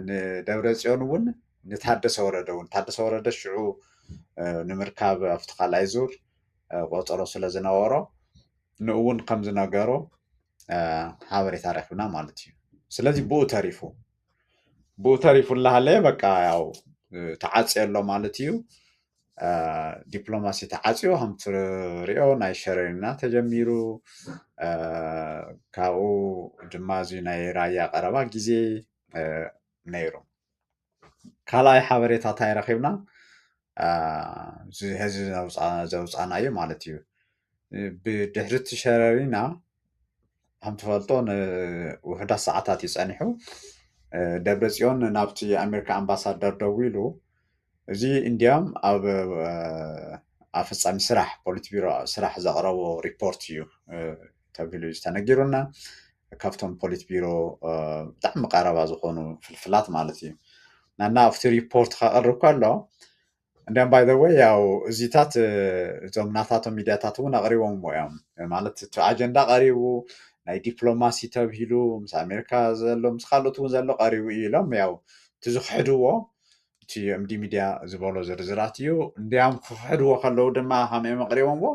ንደብረፅዮን እውን ንታደሰ ወረደ ሽዑ ንምርካብ ኣብቲ ካልኣይ ዙር ቆፀሮ ስለ ዝነበሮ ንእውን ከም ዝነገሮ ሓበሬታ ረኪብና ማለት እዩ ስለዚ ብኡ ተሪፉ እናሃለየ በቃ ያው ተዓፅዮ ኣሎ ማለት እዩ ዲፕሎማሲ ተዓፅዮ ከም ትሪኦ ናይ ሸረሪና ተጀሚሩ ካብኡ ድማ እዚ ናይ ራያ ቀረባ ግዜ ነይሩ ካልኣይ ሓበሬታ እንታይ ረኪብና ህዚ ዘውፃናዮ ማለት እዩ ብድሕሪ እቲ ሸረሪና ከም ትፈልጦ ንውሕዳት ሰዓታት እዩ ፀኒሑ ደብረፅዮን ናብቲ ኣሜሪካ ኣምባሳደር ደው ኢሉ እዚ እንዲያም ኣብ ፈፃሚ ስራሕ ፖሊት ቢሮ ስራሕ ዘቕረቦ ሪፖርት እዩ ተባሂሉ ዝተነጊሩና ካብቶም ፖሊት ቢሮ ብጣዕሚ ቀረባ ዝኾኑ ፍልፍላት ማለት እዩ እና ኣብቲ ሪፖርት ከቕርብ ከሎ እንዲያም ባይ ዘ ወይ ያው እዚታት እዞም ናታቶም ሚድያታት እውን ኣቕሪቦምዎ እዮም ማለት እቲ ኣጀንዳ ቀሪቡ ናይ ዲፕሎማሲ ተባሂሉ ምስ ኣሜሪካ ዘሎ ምስ ካልኦት እውን ዘሎ ቀሪቡ እዩ ኢሎም ያው እቲ ዝክሕድዎ እቲ ኤምዲ ሚድያ ዝበሎ ዝርዝራት እዩ እንዲያም ክክሕድዎ ከለዉ ድማ ከመይ ኣቕሪቦምዎ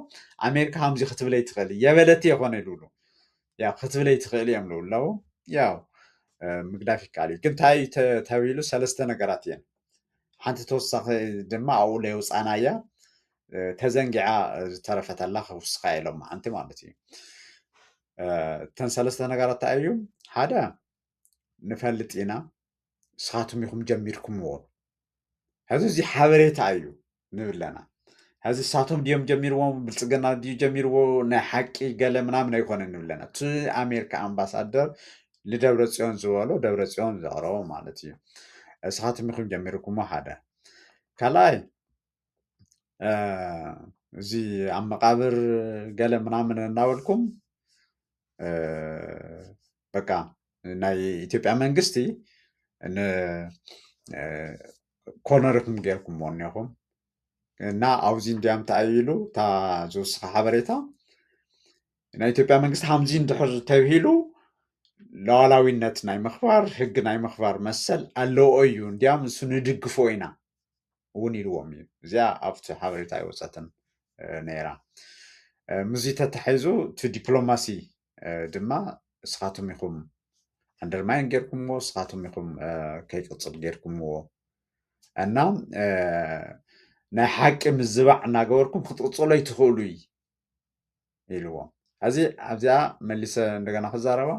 ኣሜሪካ ከምዚ ክትብለይ ትኽእል የበለቲ የኮነ ይብሉ ያው ክትብለይ ትኽእል እዮም ዝብለው ያው ምግዳፍ ይከኣል እዩ ግን እንታይ ተባሂሉ ሰለስተ ነገራት እየን ሓንቲ ተወሳኺ ድማ ኣብኡ ለየውፃና እያ ተዘንጊዓ ዝተረፈተላ ክውስኻ ኢሎም ሓንቲ ማለት እዩ እተን ሰለስተ ነገራት እንታይ እዩ ሓደ ንፈልጥ ኢና ንስኻትኩም ኢኹም ጀሚርኩምዎ ሕዚ እዚ ሓበሬታ እዩ ንብለና ሕዚ ንሳቶም ድዮም ጀሚርዎም ብልፅግና ድዩ ጀሚርዎ ናይ ሓቂ ገለ ምናምን ኣይኮነን ንብለና እቲ ኣሜሪካ ኣምባሳደር ንደብረፅዮን ዝበሎ ደብረፅዮን ዘቕረቦ ማለት እዩ ንስኻትኩም ኢኹም ጀሚርኩምዎ ሓደ ካልኣይ እዚ ኣብ መቃብር ገለ ምናምን እናበልኩም በቃ ናይ ኢትዮጵያ መንግስቲ ኮነርኩም ጌርኩምዎ እኒኹም እና ኣብዚ እንዲያም ተኣይሉ እታ ዝውስኻ ሓበሬታ ናይ ኢትዮጵያ መንግስቲ ከምዚ እንድሕር ተባሂሉ ሉዓላዊነት ናይ ምኽባር ሕጊ ናይ ምኽባር መሰል ኣለዎ እዩ እንዲያም ንሱ ንድግፎ ኢና እውን ኢልዎም እዩ እዚኣ ኣብቲ ሓበሬታ ይወፀትን ነይራ ምዚ ተተሓሒዙ እቲ ዲፕሎማሲ ድማ ንስኻትኩም ኢኹም ኣንደርማይን ጌርኩምዎ ንስኻትኩም ኢኹም ከይቅፅል ጌርኩምዎ እና ናይ ሓቂ ምዝባዕ እናገበርኩም ክትቅፅሎ ይትኽእሉ ኢልዎም ሕዚ ኣብዚኣ መሊሰ እንደገና ክዛረባ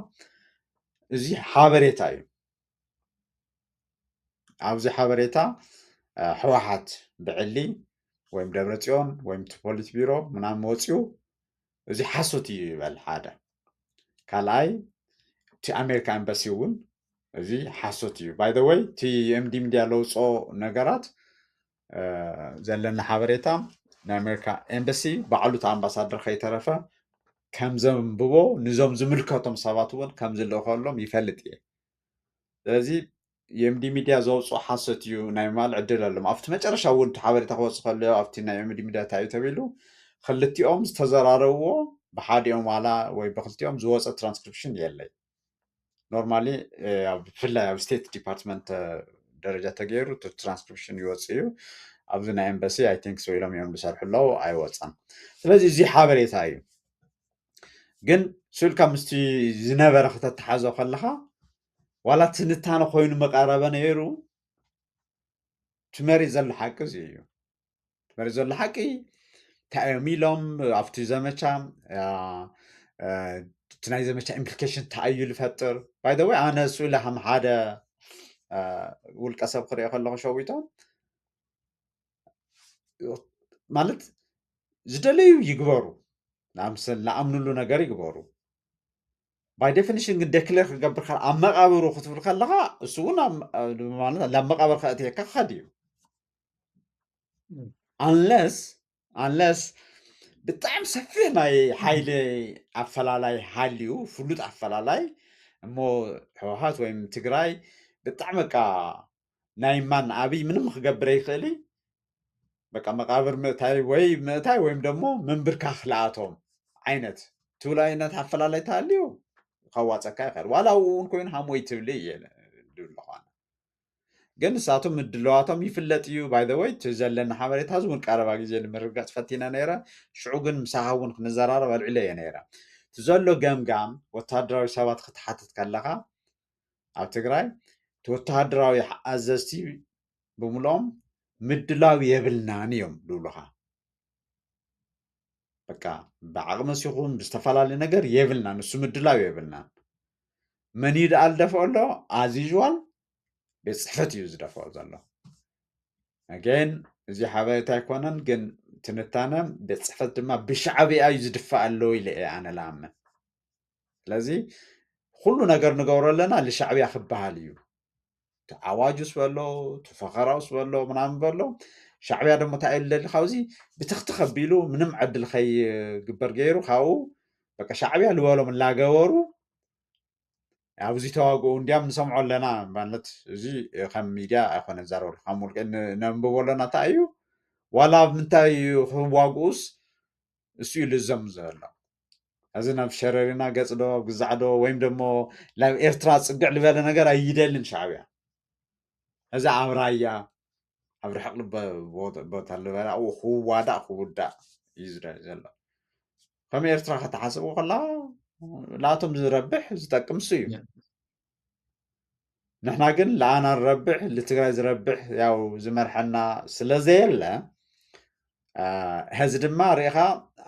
እዚ ሓበሬታ እዩ ኣብዚ ሓበሬታ ሕወሓት ብዕሊ ወይም ደብረፅዮን ወይም እቲ ፖሊት ቢሮ ምናምን ወፂኡ እዚ ሓሶት እዩ ይበል ሓደ ካልኣይ እቲ ኣሜሪካ ኤምባሲ እውን እዚ ሓሶት እዩ ባይ ዘ ወይ እቲ ኤምዲ ሚድያ ለውፅኦ ነገራት ዘለና ሓበሬታ ናይ ኣሜሪካ ኤምባሲ ባዕሉ እቲ ኣምባሳደር ከይተረፈ ከም ዘንብቦ ንዞም ዝምልከቶም ሰባት እውን ከም ዝልእኸሎም ይፈልጥ እየ ስለዚ የኤምዲ ሚድያ ዘውፅኦ ሓሰት እዩ ናይ ማል ዕድል ኣሎ ኣብቲ መጨረሻ እውን ሓበሬታ ክወፅእ ከሎ ኣብቲ ናይ ኤምዲ ሚድያ እንታይ እዩ ተባሂሉ ክልቲኦም ዝተዘራረብዎ ብሓዲኦም ዋላ ወይ ብክልቲኦም ዝወፀ ትራንስክሪፕሽን የለይ ኖርማሊ ብፍላይ ኣብ ስቴት ዲፓርትመንት ደረጃ ተገይሩ ትራንስክሪፕሽን ይወፅእ እዩ ኣብዚ ናይ ኤምባሲ ኣይ ቲንክ ሰው ኢሎም እዮም ዝሰርሑ ኣለዉ ኣይወፀን ስለዚ እዚ ሓበሬታ እዩ ግን ስልካ ምስቲ ዝነበረ ክተተሓዞ ከለካ ዋላ ትንታነ ኮይኑ መቃረበ ነይሩ ትመሪፅ ዘሎ ሓቂ እዚ እዩ ትመሪፅ ዘሎ ሓቂ እንታይ እዮም ኢሎም ኣብቲ ዘመቻ እቲ ናይ ዘመቻ ኢምፕሊኬሽን እንታይ እዩ ዝፈጥር ባይ ዘ ወይ ኣነ እሱ ኢለ ከም ሓደ ውልቀ ሰብ ክሪኦ ከለኹ ሸዊቶም ማለት ዝደለዩ ይግበሩ ንኣምንሉ ነገር ይግበሩ ባይ ዴፊኒሽን ግን ደክለር ክገብር ከ ኣብ መቃብሩ ክትብል ከለካ እሱ እውን ማለት ናብ መቃብር ከእትየካ ክኸድ እዩ አንለስ ብጣዕሚ ሰፊሕ ናይ ሓይሊ ኣፈላላይ ሃልዩ ፍሉጥ ኣፈላላይ እሞ ሕወሓት ወይም ትግራይ ብጣዕሚ በቃ ናይ ማን ኣብይ ምንም ክገብር ኣይክእል በቃ መቃብር ምእታይ ወይም ደሞ ምንብርካኽ ለኣቶም ዓይነት ትብሉ ዓይነት ኣፈላላይ ተሃልዩ ከዋፀካ ይኽእል ዋላ እውን ኮይኑ ሃሞይ ትብሊ እየ ድብሉ ኳነ ግን ንሳቶም ምድለዋቶም ይፍለጥ እዩ ባይ ዘ ወይ እቲ ዘለና ሓበሬታ እውን ቀረባ ግዜ ንምርግጋፅ ፈቲና ነይረ ሽዑ ግን ምሳኻ እውን ክንዘራረብ ኣልዒለ እየ ነይረ እቲ ዘሎ ገምጋም ወታደራዊ ሰባት ክትሓትት ከለካ ኣብ ትግራይ እቲ ወታደራዊ ኣዘዝቲ ብምልኦም ምድላው የብልናን እዮም ዝብሉካ በቃ ብዓቕሚ ሲኹም ብዝተፈላለዩ ነገር የብልናን እሱ ምድላው የብልናን መን ይድኣ ዝደፍኦ ኣሎ ኣዝ ዩዥዋል ቤት ፅሕፈት እዩ ዝደፍኦ ዘሎ ኣገን እዚ ሓበሬታ ኣይኮነን ግን ትንታነ ቤት ፅሕፈት ድማ ብሻዕቢያ እዩ ዝድፋእ ኣሎ ኢለ እየ ኣነ ልኣምን ስለዚ ኩሉ ነገር ንገብሮ ኣለና ልሻዕቢያ ክበሃል እዩ ዓዋጅ ውስ በሎ ተፈኸራ ውስ በሎ ምናምን በሎ ሻዕቢያ ደሞ እንታይ እዩ ዝደሊ ካብዚ ብትኽቲ ከቢሉ ምንም ዕድል ከይግበር ገይሩ ካብኡ በቃ ሻዕቢያ ዝበሎም እናገበሩ ኣብዚ ተዋግኡ እንዲያም ንሰምዖ ኣለና ማለት እዚ ከም ሚድያ ኣይኮነ ዛረበሉ ካብ ሙልቀ ነንብቦ ኣለና እንታይ እዩ ዋላ ምንታይ ክዋግኡስ እሱ እዩ ልዘም ዘሎ እዚ ናብ ሸረሪና ገፅ ዶ ግዛዕ ዶ ወይም ደሞ ናብ ኤርትራ ፅግዕ ዝበለ ነገር ኣይደልን ሻዕቢያ እዚ ኣብ ራያ ኣብ ርሕቕ ቦታ ዝበለ ኣብኡ ክዋዳእ ክውዳእ እዩ ዝደሊ ዘሎ ከም ኤርትራ ከተሓስቡ ከላ ላቶም ዝረብሕ ዝጠቅም እሱ እዩ ንሕና ግን ለኣና ንረብሕ ንትግራይ ዝረብሕ ያው ዝመርሐና ስለዘየለ ሕዚ ድማ ርኢኻ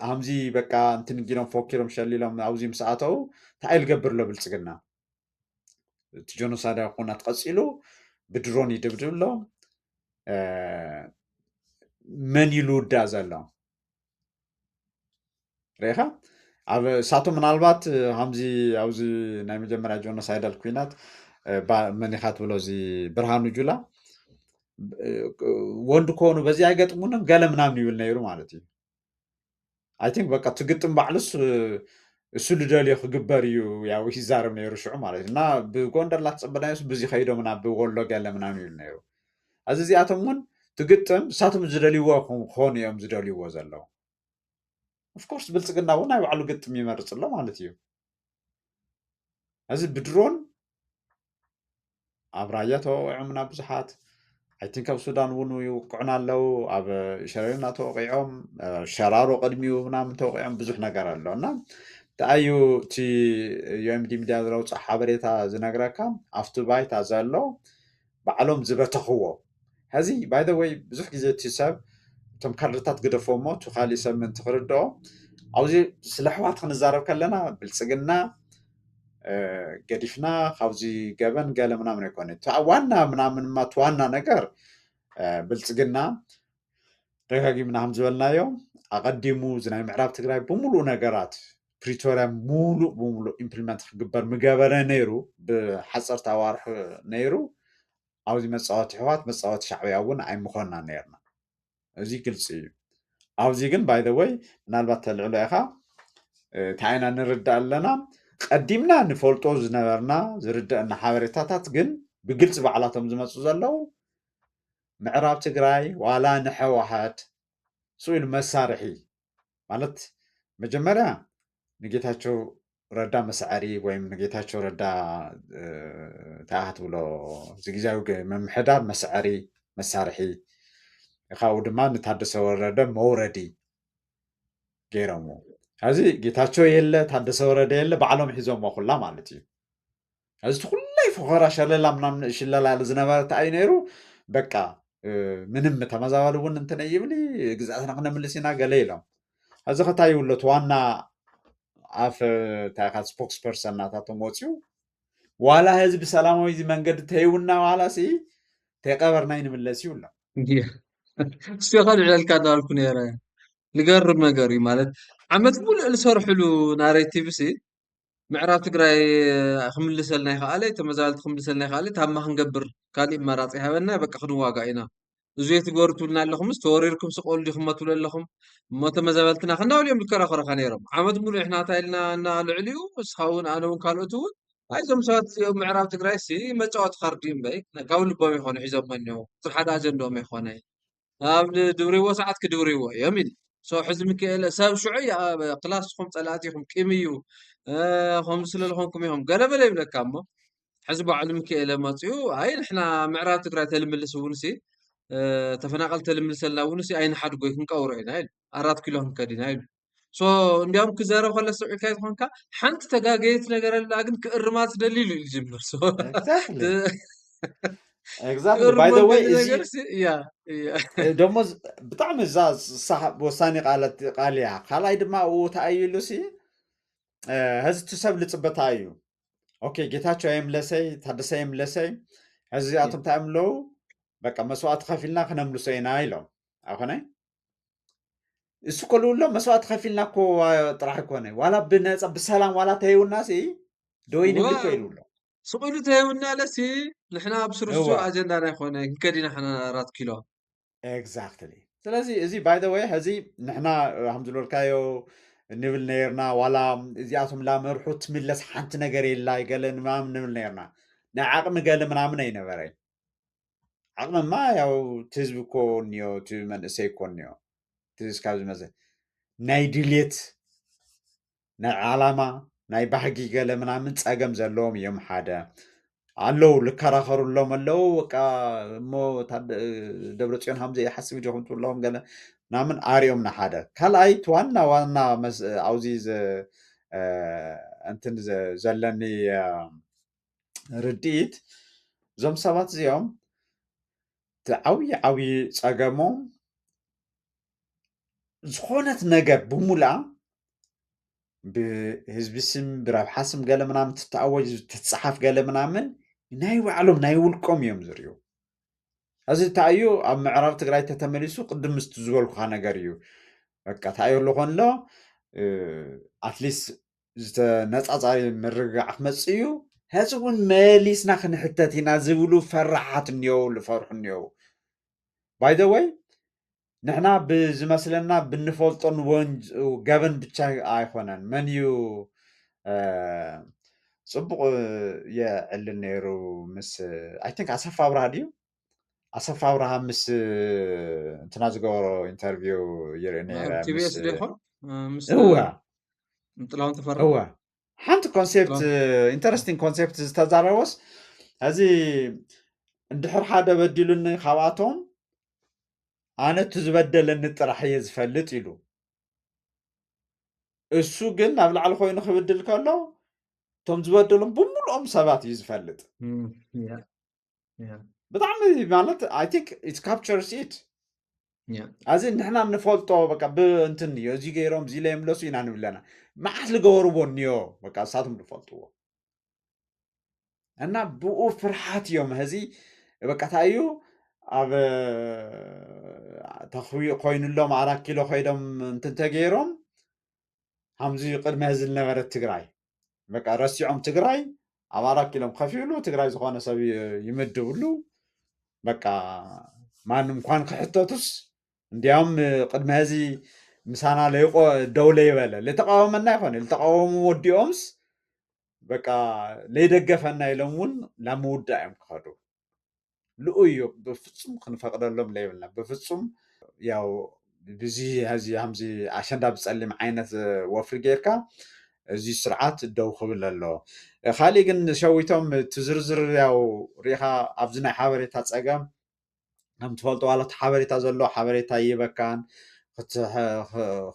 ከምዚ በቃ እንትንጊሎም ፎኪሮም ሸሊሎም ኣብዚ ምስ ኣተው እንታይ ዝገብር ሎ ብልፅግና እቲ ጆኖሳይዳዊ ኩናት ቀፂሉ ብድሮን ይድብድብ ኣሎ መን ኢሉ ውዳእ ዘሎ ርኢኻ ኣብ እሳቶም ምናልባት ከምዚ ኣብዚ ናይ መጀመርያ ጆኖሳይዳል ኩናት መን ኢኻ ትብሎ እዚ ብርሃኑ ጁላ ወንድ ከሆኑ በዚ ኣይገጥሙንም ገለ ምናምን ይብል ነይሩ ማለት እዩ ኣይ ቲንክ በቃ ትግጥም ባዕሉስ እሱ ልደልዮ ክግበር እዩ ያው ይዛረብ ነይሩ ሽዑ ማለት እዩ እና ብጎንደር ላትፅበናዮስ ብዙ ከይዶምና ብወሎ ገለ ምናምን ይብል ነይሩ እዚ እዚኣቶም እውን ትግጥም እሳቶም ዝደልይዎ ክኾኑ እዮም ዝደልይዎ ዘለዉ ኦፍኮርስ ብልፅግና እውን ናይ ባዕሉ ግጥም ይመርፅ ኣሎ ማለት እዩ እዚ ብድሮን ኣብ ራያ ተወቂዖምና ብዙሓት ኣይ ቲንክ ኣብ ሱዳን እውን ይውቅዑና ኣለው ኣብ ሸረሪና ተወቂዖም ሸራሮ ቅድሚኡ ምናምን ተወቂዖም ብዙሕ ነገር ኣሎ እና ተኣዩ እቲ ዩኤምዲ ሚድያ ዝለውፅእ ሓበሬታ ዝነግረካ ኣብቲ ባይታ ዘሎ ባዕሎም ዝበተኽዎ ሕዚ ባይ ዘ ወይ ብዙሕ ግዜ እቲ ሰብ እቶም ካድርታት ግደፎ እሞ እቲ ካሊእ ሰብ ምንቲ ክርድኦ ኣብዚ ስለ ኣሕዋት ክንዛረብ ከለና ብልፅግና ገዲፍና ካብዚ ገበን ገለ ምናምን ኣይኮነ ዋና ምናምን እቲ ዋና ነገር ብልፅግና ደጋጊምና ከም ዝበልናዮ ኣቐዲሙ እዚ ናይ ምዕራብ ትግራይ ብምሉእ ነገራት ፕሪቶርያ ሙሉእ ብምሉእ ኢምፕሊመንት ክግበር ምገበረ ነይሩ ብሓፀርቲ ኣዋርሒ ነይሩ ኣብዚ መፃወቲ ሕወሓት መፃወቲ ሻዕቢያ እውን ኣይምኾንና ነርና እዚ ግልፂ እዩ ኣብዚ ግን ባይ ዘ ወይ ምናልባት ተልዕሎ ኢኻ እንታይ ኢና ንርዳእ ኣለና ቀዲምና ንፈልጦ ዝነበርና ዝርድአና ሓበሬታታት ግን ብግልጽ ባዕላቶም ዝመፁ ዘለው ምዕራብ ትግራይ ዋላ ንሕወሓት ስኢሉ መሳርሒ ማለት መጀመርያ ንጌታቸው ረዳ መስዓሪ ወይም ንጌታቸው ረዳ ታሃት ብሎ ዝግዛዊ መምሕዳር መስዓሪ መሳርሒ ካብኡ ድማ ንታደሰ ወረደ መውረዲ ገይሮሞ ሕዚ ጌታቸው የለ ታደሰ ወረደ የለ ባዕሎም ሒዞሞ ኩላ ማለት እዩ ሕዚ እቲ ኩላይ ፎኸራ ሸለላ ምናምን ሽለላ ዝነበረ እንታይ እዩ ነይሩ በቃ ምንም ተመዛባሊ እውን እንትን ይብሊ ግዛእትና ክነምልስ ኢና ገለ ኢሎም ሕዚ ከታይ ይብሎት ዋና ኣፍ ታይካ ስፖክስ ፐርሰን ናታቶም ወፅዩ ዋላ ህዝቢ ሰላማዊ መንገዲ ተይውና ዋላ ሲ ተቀበርና ይንምለስ ይብሎ
እስቲ ልዕልካ እንዳልኩ ነይረ ልገርም ነገር እዩ ማለት ዓመት ሙሉእ ዝሰርሕሉ ናሬቲቭ ሲ ምዕራብ ትግራይ ክምልሰልና ይኽኣለ ተመዛበልቲ ክምልሰልና ይኽኣለ ታማ ክንገብር ካሊእ መራፂ ሃበና በቃ ክንዋጋእ ኢና እዚ ትገብሩ ትብልና ኣለኹምስ ተወሪርኩም ስቀሉ ዲኹም ትብሉ ኣለኹም እሞ ተመዛበልትና ክናብልዮም ዝከራኸረካ ነይሮም ዓመት ሙሉእ ኢሕና እንታይ ኢልና እና ልዕልዩ ንስኻ እውን ኣነ እውን ካልኦት እውን ኣይዞም ሰባት እዚኦም ምዕራብ ትግራይ ሲ መጫወቲ ካርዲ እምበይ ካብ ልቦም ይኮኑ ሒዞሞ እኒአው ሓደ ኣጀንዶም ኣይኮነ ኣብ ድብሪዎ ሰዓት ክድብርዎ እዮም ኢሉ ሕዚ ሚካኤል ሰብ ሽዑ ክላስኩም ፀላእቲኹም ቂም እዩ ከምዚ ስለዝኮንኩም ኢኹም ገለበለ ይብለካ እሞ ሕዚ ባዕሉ ሚካኤል መፅኡ ኣይ ንሕና ምዕራብ ትግራይ ተልምልስ እውን ሲ ተፈናቀል ተልምልሰልና እውን ሲ ኣይንሓድጎ ክንቀብሮ ኢና ኢሉ 4 ኪሎ ክንከድ ኢና ኢሉ እንዲያውም ክዘረብ ከለ ሰቂልካ ዝኾንካ ሓንቲ ተጋገየት ነገር ኣላ ግን ክእርማት ደሊ ኢሉ ይጅምር
ኤግዛክትሊ ባይ ዘ ወይ ደሞ ብጣዕሚ እዛ ወሳኒ ቃል እያ ካልኣይ ድማ ተኣይሉ ሲ ሕዚ እቲ ሰብ ዝፅበታ እዩ ኦኬ ጌታቸው የምለሰይ ታደሰ የምለሰይ ሕዚ እዚኣቶም እንታይ እምለው በቃ መስዋዕቲ ከፊልና ክነምልሶ ኢና ኢሎም ኣይኮነይ እሱ ከልውሎ መስዋዕቲ ከፊልና እኮ ጥራሕ ይኮነ ዋላ ብነፃ ብሰላም ዋላ ተይውና ሲ ደወይ ንብል እኮ ኢልውሎ
ስቂሉ ተይውና ለሲ ንሕና ብስርሱ ኣጀንዳና ይኮነ ክንከዲና ሓና 4 ኪሎ
ኤግዛክትሊ ስለዚ እዚ ባይ ዘ ወይ ሕዚ ንሕና ከም ዝብለልካዮ ንብል ነርና ዋላ እዚኣቶም ላመርሑ ትምለስ ሓንቲ ነገር የላ ገለ ምናምን ንብል ነርና ናይ ዓቅሚ ገለ ምናምን ኣይነበረይ ዓቅምማ ያው እቲ ህዝቢ እኮ እኒኦ እቲ መንእሰይ እኮ እኒኦ ትስካብ ዝመዘ ናይ ድሌት ናይ ዓላማ ናይ ባህጊ ገለ ምናምን ፀገም ዘለዎም እዮም ሓደ ኣለው ልከራኸሩሎም ኣለው በቃ እሞ ደብረፅዮን ከምዘ ይሓስብ ዲኹም ትብለዎም ገለ ምናምን ኣርዮም ሓደ ካልኣይ ዋና ዋና ኣብዚ እንትን ዘለኒ ርድኢት እዞም ሰባት እዚኦም ዓብዪ ዓብዪ ፀገሞም ዝኾነት ነገር ብሙላ ብህዝቢ ስም ብረብሓ ስም ገለ ምናምን ትተኣወጅ ትፅሓፍ ገለ ምናምን ናይ ባዕሎም ናይ ውልቆም እዮም ዝርዩ እዚ እንታይ እዩ ኣብ ምዕራብ ትግራይ ተተመሊሱ ቅድም ምስቲ ዝበልኩካ ነገር እዩ በቃ እንታይ ኣሎ ኮንሎ ኣትሊስት ዝተነፃፃሪ ምርግጋዕ ክመፅእ እዩ ሕዚ እውን መሊስና ክንሕተት ኢና ዝብሉ ፈራሓት እኒአው ዝፈርሑ እኒአው ባይ ዘ ወይ ንሕና ብዝመስለና ብንፈልጦን ገበን ብቻ ኣይኮነን መን እዩ ፅቡቅ የዕልን ነይሩ ምስ ኣይ ቲንክ ኣሰፋ ኣብርሃ ድዩ ኣሰፋ ኣብርሃ ምስ እንትና ዝገበሮ ኢንተርቪው ይርኢ ነይረ
ቲቢኤስ ዲኹም
እዋ
ጥላውን ተፈራ
እዋ ሓንቲ ኮንሴፕት ኢንተረስቲንግ ኮንሴፕት ዝተዛረበስ ሕዚ እንድሕር ሓደ በዲሉኒ ካብኣቶም ኣነ እቲ ዝበደለኒ ጥራሕ እየ ዝፈልጥ ኢሉ እሱ ግን ናብ ላዕሊ ኮይኑ ክብድል ከሎ እቶም ዝበደሎም ብምልኦም ሰባት እዩ ዝፈልጥ ብጣዕሚ ማለት ኣይ ቲንክ ኢት ካፕቸርስ ኢት ኣዚ ንሕና ንፈልጦ በቃ ብእንትን እዩ እዚ ገይሮም እዚ ለየምለሱ ኢና ንብለና መዓት ዝገበርዎ እኒኦ በቃ ንሳቶም ዝፈልጥዎ እና ብኡ ፍርሓት እዮም ሕዚ በቃ እንታይ እዩ ኣብ ኮይኑሎም 4 ኪሎ ኮይዶም እንትን ተገይሮም ከምዚ ቅድሚ ሕዚ ዝነበረት ትግራይ በቃ ረሲዖም ትግራይ ኣብ 4 ኪሎም ከፍ ይብሉ ትግራይ ዝኾነ ሰብ ይምድብሉ በቃ ማንም እንኳን ክሕተቱስ እንዲያውም ቅድሚ ሕዚ ምሳና ደው ለይበለ ዝተቃወመና ይኮነ ዝተቃወሙ ወዲኦምስ بقى ليدقفنا يلمون لمودة يوم كهدو لؤيو بفتصم خنفقد لهم ليبلنا بفتصم ياو بزي هزي همزي عشان داب تسلم عينة وفر جيركا زي سرعات الدو خبل الله خالي جن شويتهم تزرزر ياو ريحة أبزنا حاوري تاعم هم تفضلوا على حاوري تازلو حاوري تايبة كان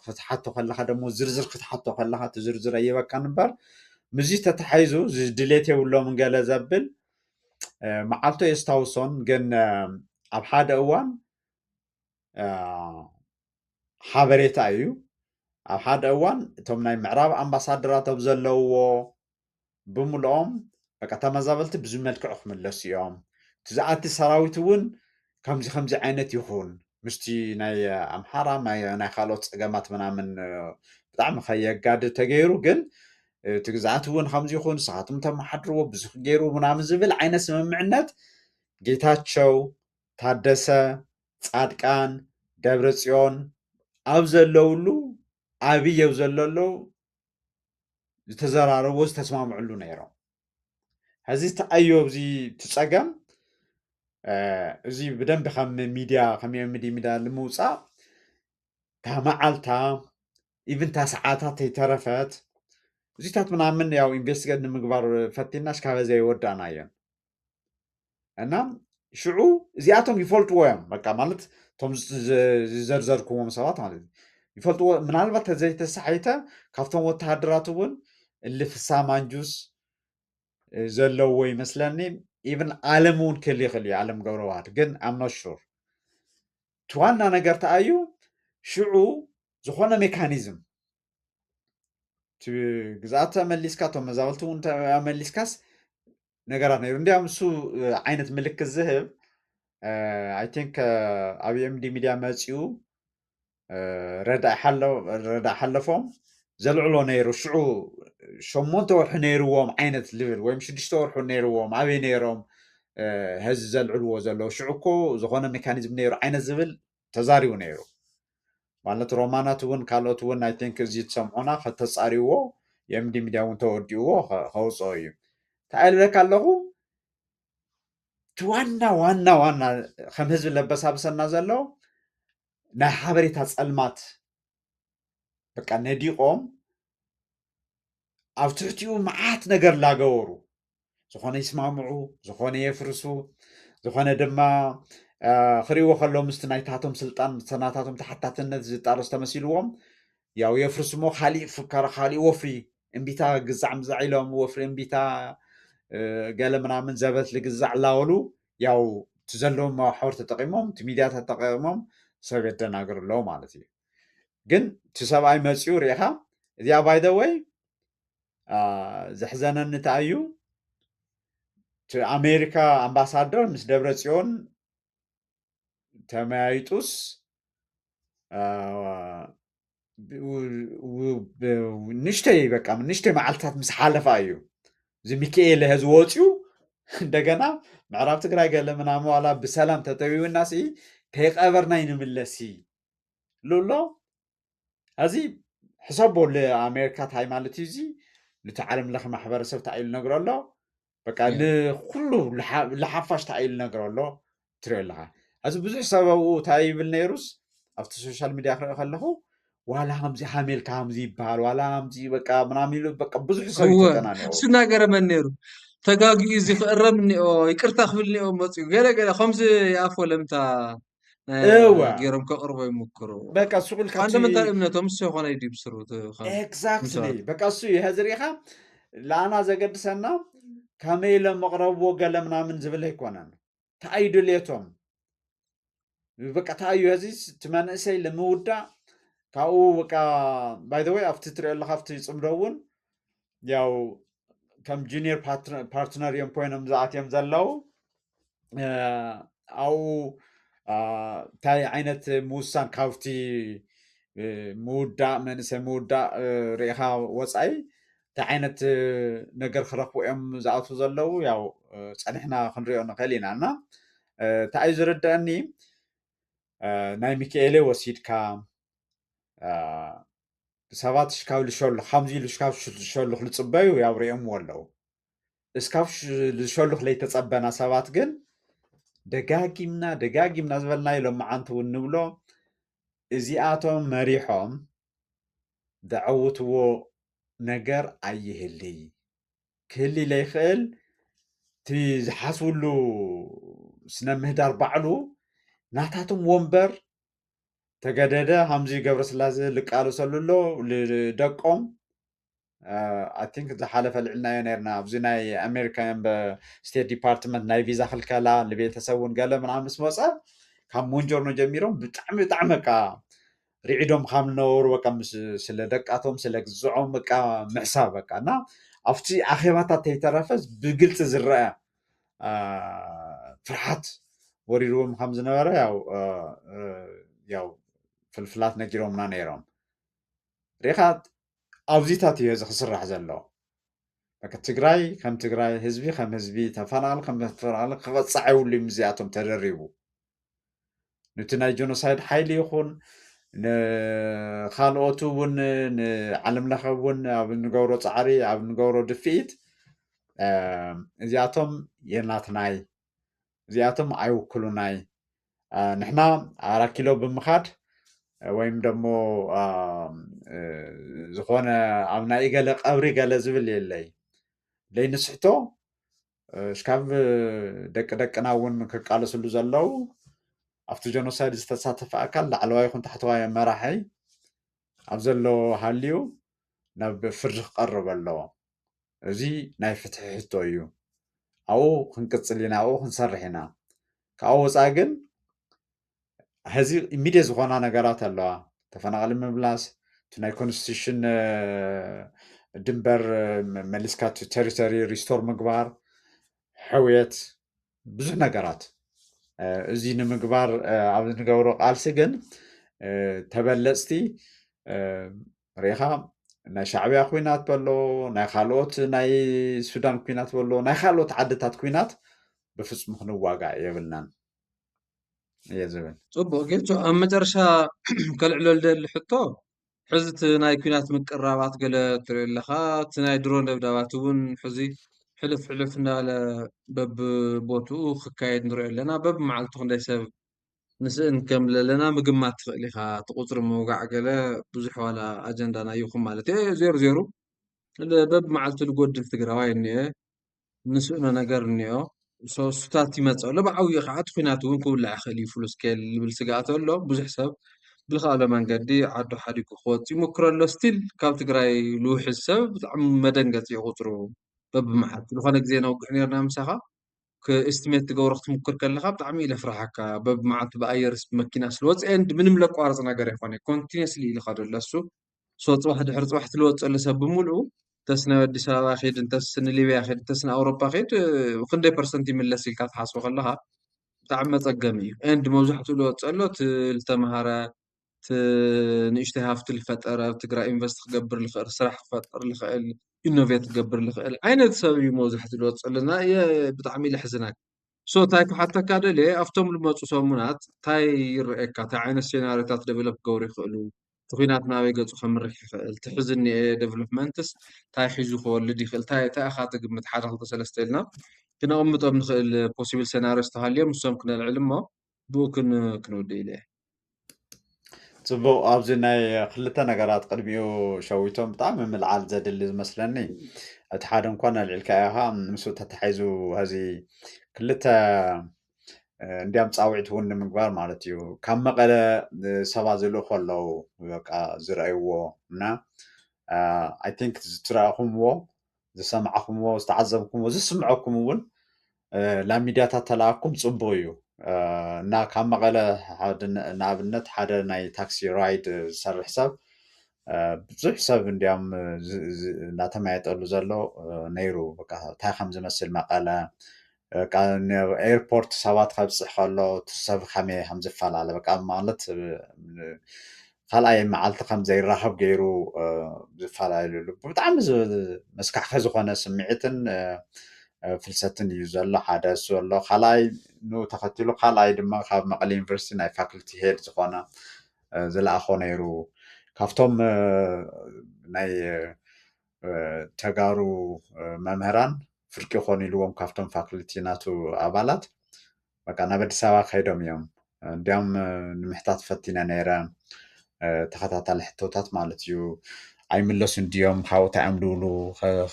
ክትሓቶ ከለካ ደሞ ዝርዝር ክትሓቶ ከለካ እቲ ዝርዝር ኣየበካ እምበር ምዚ ተተሓሒዙ ድሌት የብሎምን ገለ ዘብል መዓልቶ የስታውሶን ግን ኣብ ሓደ እዋን ሓበሬታ እዩ ኣብ ሓደ እዋን እቶም ናይ ምዕራብ ኣምባሳደራት ኣብ ዘለውዎ ብምልኦም በቃ ተመዛበልቲ ብዙ መልክዑ ክምለሱ እዮም እቲ ዝኣቲ ሰራዊት እውን ከምዚ ከምዚ ዓይነት ይኹን ምስቲ ናይ ኣምሓራ ናይ ካልኦት ፀገማት ምናምን ብጣዕሚ ከየጋድድ ተገይሩ ግን እቲ ግዝኣት እውን ከምዚ ይኹን ንስኻትኩም ተመሓድርዎ ብዙሕ ገይሩ ምናምን ዝብል ዓይነት ስምምዕነት ጌታቸው ታደሰ ጻድቃን ደብረጽዮን ኣብ ዘለውሉ ኣብይ ኣብ ዘለሎ ዝተዘራረቦ ዝተስማምዕሉ ነይሮም ሕዚ ተኣዮ እዚ ትፀገም እዚ ብደንብ ከም ሚድያ ከም ሚድያ ንምውፃእ ታመዓልታ ኢቭን ታሰዓታት ተረፈት እዚታት ምናምን ያው ኢንቨስቲጌት ንምግባር ፈቲናሽ ካበዘ ይወዳና እየን እና ሽዑ እዚኣቶም ይፈልጥዎ እዮም በቃ ማለት ቶም ዝዘርዘርክዎም ሰባት ማለት ይፈልጥዎ ምናልባት ተዘይተሳሒተ ካብቶም ወተሃደራት እውን እልፍሳ ማንጁስ ዘለዎ ይመስለኒ ኢቭን ዓለም እውን ክህል ይኽእል እዩ ዓለም ገብረዋህድ ግን ኣም ኖት ሹር እቲ ዋና ነገር ተኣዩ ሽዑ ዝኾነ ሜካኒዝም ግዝኣት ተመሊስካ ቶም መዛበልቲ እውን ተመሊስካስ ነገራት ነይሩ እንዲያውም እሱ ዓይነት ምልክት ዝህብ ኣይ ቲንክ ኣብ ኤምዲ ሚድያ መፂኡ ረዳእ ሓለፎም ዘልዕሎ ነይሩ ሽዑ 8 ወርሒ ነይርዎም ዓይነት ልብል ወይም 6 ወርሒ ነይርዎም ኣበይ ነይሮም ህዚ ዘልዕልዎ ዘለዉ ሽዑ እኮ ዝኾነ ሜካኒዝም ነይሩ ዓይነት ዝብል ተዛሪቡ ነይሩ ማለት ሮማናት እውን ካልኦት እውን ኣይ ቲንክ እዚ ትሰምዑና ከተፃሪዎ የምዲ ሚድያ እውን ተወዲእዎ ከውፅኦ እዩ እንታይ ልበካ ኣለኹ እቲ ዋና ዋና ዋና ከም ህዝቢ ለበሳብሰና ዘሎ ናይ ሓበሬታ ፀልማት በቃ ነዲቆም ኣብ ትሕቲኡ መዓት ነገር ላገበሩ ዝኾነ ይስማምዑ ዝኾነ የፍርሱ ዝኾነ ድማ ክሪእዎ ከሎ ምስቲ ናይታቶም ስልጣን ሰናታቶም ተሓታትነት ዝጣረስ ተመሲልዎም ያው የፍርሱ ሞ ካሊእ ፍካረ ካሊእ ወፍሪ እምቢታ ግዛዕ ምዛዕ ኢሎም ወፍሪ እምቢታ ገለ ምናምን ዘበት ልግዛዕ ላበሉ ያው እቲ ዘለዎም መዋሕወር ተጠቂሞም እቲ ሚድያ ተጠቂሞም ሰብ የደናግር ኣለዎ ማለት እዩ ግን እቲ ሰብኣይ መፂኡ ሪኢኻ እዚኣ ባይ ዘ ወይ ዘሕዘነኒ እንታይ እዩ እቲ ኣሜሪካ ኣምባሳደር ምስ ደብረ ፅዮን ተመያይጡስ ንሽተይ በቃ ንሽተይ መዓልትታት ምስ ሓለፋ እዩ እዚ ሚካኤል ህዚ ወፂኡ እንደገና ምዕራብ ትግራይ ገለ ምናምን ዋላ ብሰላም ተጠቢብና ሲ ከይቀበርና ይንምለሲ ሉሎ እዚ ሕሰቦ ለኣሜሪካ ታይ ማለት እዩ እዚ ነቲ ዓለም ለኸ ማሕበረሰብ እንታይ ኢሉ ነግሮ ኣሎ በቃ ንኩሉ ዝሓፋሽ እንታይ ኢሉ ነግሮ ኣሎ ትሪኦ ኣለካ እዚ ብዙሕ ሰበቡ እንታይ ይብል ነይሩስ ኣብቲ ሶሻል ሚድያ ክሪኦ ከለኹ ዋላ ከምዚ ሃሜልካ ከምዚ ይበሃል ዋላ ከምዚ በቃ ምናምን ኢሉ በቃ ብዙሕ ሰብ ይተጨናኒቑ
እሱ እናገረመን ነይሩ ተጋጊኡ እዚ ክእረም እኒኦ ይቅርታ ክብል እኒኦ መፅኡ ገለገለ ከምዚ ይኣፎ ለምታ ገይሮም ከቕርቦ ይምክሩ
በቃ እሱ ኢልካ
ፋንዳመንታል እምነቶም እሱ ይኮነ እዩ ብስሩ
ኤግዛክትሊ በቃ እሱ እዩ ሕዚ ሪኢኻ ለኣና ዘገድሰና ከመይ ኢሎም መቕረብዎ ገለ ምናምን ዝብል ኣይኮነን እንታይ ድልየቶም በቃ እንታይ እዩ ሕዚ እቲ መንእሰይ ንምውዳእ ካብኡ በቃ ባይ ዘ ወይ ኣብቲ ትሪኦ ኣለካ ኣብቲ ፅምዶ እውን ያው ከም ጁኒየር ፓርትነር እዮም ኮይኖም ዝኣትዮም ዘለው ኣብኡ እንታይ ዓይነት ምውሳን ካብቲ ምውዳእ መንእሰይ ምውዳእ ርኢኻ ወፃኢ እንታይ ዓይነት ነገር ክረኽቡ እዮም ዝኣትዉ ዘለው ያው ፀኒሕና ክንሪኦ ንኽእል ኢና እና እንታይ እዩ ዝርድአኒ ናይ ሚካኤለ ወሲድካ ሰባት ሽካብ ልሸልኽ ከምዚ ኢሉ ሽካብ ልሸልኽ ዝፅበዩ ያው ሪኦምዎ ኣለዉ እስካብ ዝሸልኽ ለይተፀበና ሰባት ግን ደጋጊምና ዝበልናዮ ሎመዓንቲ እውን ንብሎ እዚኣቶም መሪሖም ዘዓውትዎ ነገር ኣይህሊ ክህሊ ለይኽእል እቲ ዝሓስብሉ ስነ ምህዳር ባዕሉ ናታቶም ወንበር ተገደደ ከምዚ ገብረስላሴ ልቃለሰሉ ኣሎ ልደቆም አይ ቲንክ ዝሓለፈ ልዕልናዮ ነርና ኣብዚ ናይ ኣሜሪካ ስቴት ዲፓርትመንት ናይ ቪዛ ክልከላ ንቤተሰብ እውን ገለ ምናምን ምስ መፀ ካብ ሞንጆርኖ ጀሚሮም ብጣዕሚ በቃ ርዒዶም ከም ዝነበሩ በቃ ስለ ደቃቶም ስለ ግዝዖም በቃ ምሕሳብ በቃ እና ኣብቲ ኣኼባታት ተይተረፈስ ብግልፂ ዝረአ ፍርሓት ወሪድዎም ከም ዝነበረ ያው ፍልፍላት ነጊሮምና ነይሮም ሪኻ ኣብዚታት እዩ እዚ ክስራሕ ዘሎ ትግራይ ከም ትግራይ ህዝቢ ከም ህዝቢ ተፈናቀል ከም ተፈናቀል ክበፅሕ የብሉ እዩ እዚኣቶም ተደሪቡ ነቲ ናይ ጀኖሳይድ ሓይሊ ይኹን ንካልኦቱ እውን ንዓለም ለኸ እውን ኣብ ንገብሮ ፃዕሪ ኣብ ንገብሮ ድፍኢት እዚኣቶም የናትናይ እዚኣቶም ኣይውክሉናይ ንሕና 4 ኪሎ ብምኻድ ወይም ደሞ ዝኾነ ኣብ ናይ ገለ ቀብሪ ገለ ዝብል የለይ ለይንስሕቶ እስካብ ደቅና እውን ክቃለስሉ ዘለው ኣብቲ ጀኖሳይድ ዝተሳተፈ ኣካል ላዕለዋይ ይኹን ታሕተዋይ መራሒ ኣብ ዘሎ ሃልዩ ናብ ፍርዲ ክቐርብ ኣለዎ እዚ ናይ ፍትሒ ሕቶ እዩ ኣብኡ ክንቅፅል ኢና ኣብኡ ክንሰርሕ ኢና ካብኡ ወፃኢ ግን ሕዚ ኢሚድየት ዝኾና ነገራት ኣለዋ ተፈናቀሊ ምምላስ እቲ ናይ ኮንስቲቱሽን ድንበር መሊስካ ቴሪቶሪ ሪስቶር ምግባር ሕውየት ብዙሕ ነገራት እዚ ንምግባር ኣብ ንገብሮ ቃልሲ ግን ተበለፅቲ ሪኢኻ ናይ ሻዕብያ ኩናት በሎ ናይ ካልኦት ናይ ሱዳን ኩናት በሎ ናይ ካልኦት ዓድታት ኩናት ብፍፁም ክንዋጋእ የብልናን እየ ዝብል
ፅቡቅ ጌቾ ኣብ መጨረሻ ከልዕሎ ልደሊ ሕቶ ሕዚ እቲ ናይ ኩናት ምቅራባት ገለ ትርኢ ኣለኻ እቲ ናይ ድሮን ደብዳባት እውን ሕዚ ሕልፍ እንዳበለ በብቦትኡ ክካየድ ንሪኦ ኣለና በብመዓልቱ ክንደይ ሰብ ንስእን ከም ዘለና ምግማት ትኽእል ኢኻ እቲ ቁፅሪ ምውጋዕ ገለ ብዙሕ ዋላ ኣጀንዳና ይኹም ማለት እየ ዜሮ ዜሮ በብመዓልቱ ዝጎድል ትግራዋይ እኒአ ንስእኖ ነገር እኒኦ ሶስታት ይመፅእ ኣሎ ብዓብዪ ከዓ እቲ ኩናት እውን ክውላዕ ይኽእል እዩ ፍሉይ ስኬል ዝብል ስጋኣት ኣሎ ብዙሕ ሰብ ብዝኸኣለ መንገዲ ዓዱ ሓዲጉ ክወፅእ ይምክሮ ኣሎ ስቲል ካብ ትግራይ ልውሕዝ ሰብ ብጣዕሚ መደንገፂ እዩ ቁፅሩ በብመዓልቱ ዝኾነ ግዜ ነውግዕ ነርና ምሳኻ ክእስቲሜት ትገብሮ ክትምክር ከለካ ብጣዕሚ እዩ ዘፍርሐካ በብመዓልቱ ብኣየርስ ብመኪና ስለወፅአ ምንም ለቋርፅ ነገር ኣይኮነ ኮንቲኒስሊ ኢሉ ኸዶ ለሱ ፅባሕ ድሕሪ ፅባሕ ትልወፀሉ ሰብ ብምሉኡ እንተስ ናይ ኣዲስ ኣበባ ኸይድ እንተስ ንሊብያ ኸይድ እንተስ ንኣውሮፓ ኸይድ ክንደይ ፐርሰንት ይምለስ ኢልካ ትሓስቦ ከለካ ብጣዕሚ መፀገሚ እዩ ኤንድ መብዛሕትኡ ዝወፀሎ እቲ ዝተምሃረ እቲ ንእሽተይ ሃፍቲ ዝፈጠረ ኣብ ትግራይ ኢንቨስት ክገብር ዝኽእል ስራሕ ክፈጥር ዝኽእል ኢኖቬት ክገብር ዝኽእል ዓይነት ሰብ እዩ መብዛሕትኡ ዝወፀሉና ብጣዕሚ እዩ ዘሕዝነካ ሶ እንታይ ክሓተካ ደልየ ኣብቶም ዝመፁ ሰሙናት እንታይ ይርአየካ እንታይ ዓይነት ሴናሪዮታት ደቨሎፕ ክገብሩ ይኽእሉ እቲ ኩናት ናበይ ገፁ ከምርሕ ይኽእል እቲ ሕዚ እኒአ ዴቨሎፕመንትስ እንታይ ሒዙ ክወልድ ይኽእል እንታይ ኢኻ ትግምት 1 2 3 ኢልና ክነቕምጦም ንኽእል ፖሲብል ሴናሪዮስ ተሃልዮም ንሶም ክነልዕል እሞ ብኡ ክንውድእ ኢለ
ፅቡቅ ኣብዚ ናይ ክልተ ነገራት ቅድሚኡ ሸዊቶም ብጣዕሚ ምልዓል ዘድሊ ዝመስለኒ እቲ ሓደ እንኳን ኣልዒልካ ኢኻ ምስኡ ተተሓሒዙ ህዚ ክልተ እንዲያም ፃውዒት እውን ንምግባር ማለት እዩ ካብ መቐለ ሰባት ዝልእኹ ኣለዉ በቃ ዝረአይዎ እና ኣይ ቲንክ ዝትረኣኹምዎ ዝሰማዓኹምዎ ዝተዓዘብኩምዎ ዝስምዐኩም እውን ናብ ሚድያታት ተለኣኩም ፅቡቅ እዩ እና ካብ መቐለ ንኣብነት ሓደ ናይ ታክሲ ራይድ ዝሰርሕ ሰብ ብዙሕ ሰብ እንዲያም እናተማየጠሉ ዘሎ ነይሩ በቃ እንታይ ከም ዝመስል መቐለ ኤርፖርት ሰባት ከብፅሕ ከሎ እቲ ሰብ ከመይ ከም ዝፈላለ በቃ ማለት ካልኣይ መዓልቲ ከም ዘይራኸብ ገይሩ ዝፈላለሉ ብጣዕሚ መስካሕከ ዝኾነ ስምዒትን ፍልሰትን እዩ ዘሎ ሓደ እሱ ኣሎ ካልኣይ ንኡ ተኸቲሉ ካልኣይ ድማ ካብ መቐለ ዩኒቨርሲቲ ናይ ፋክልቲ ሄድ ዝኾነ ዝለኣኾ ነይሩ ካብቶም ናይ ተጋሩ መምህራን ፍርቂ ኮኑ ኢልዎም ካብቶም ፋክልቲ ናቱ ኣባላት በቃ ናብ ኣዲስ ኣበባ ከይዶም እዮም እንዲያም ንምሕታት ፈቲነ ነይረ ተኸታታሊ ሕቶታት ማለት እዩ ኣይምለሱን ድዮም ካብኡ እንታይ እዮም ዝብሉ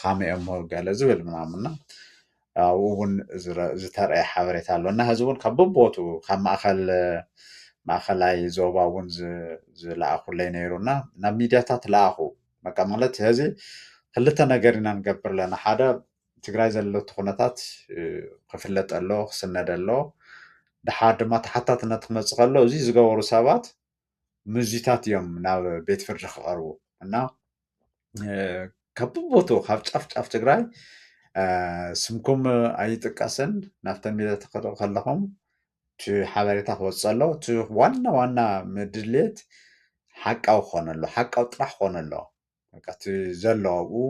ከመይ እዮም ገለ ዝብል ምናምንና ኣብኡ እውን ዝተረአየ ሓበሬታ ኣሎ እና ሕዚ እውን ካብ በቦቱ ካብ ማእኸላይ ዞባ እውን ዝለኣኹለይ ነይሩና ናብ ሚድያታት ለኣኹ በቃ ማለት ሕዚ ክልተ ነገር ኢና ንገብር ኣለና ሓደ ትግራይ ዘሎ ኩነታት ክፍለጥ ኣሎ ክስነድ ኣሎ ድሓር ድማ ተሓታትነት ክመፅእ ከሎ እዚ ዝገበሩ ሰባት ምዙታት እዮም ናብ ቤት ፍርዲ ክቐርቡ እና ካብ ቦቱ ካብ ጫፍ ጫፍ ትግራይ ስምኩም ኣይጥቀስን ናብተን ሚድያታት ክትሪኡ ከለኹም እቲ ሓበሬታ ክወፅእ ኣሎ እቲ ዋና ዋና ምድሌት ሓቃዊ ክኾን ኣሎ ሓቃዊ ጥራሕ ክኾን ኣሎ በቃ እቲ ዘሎ ኣብኡ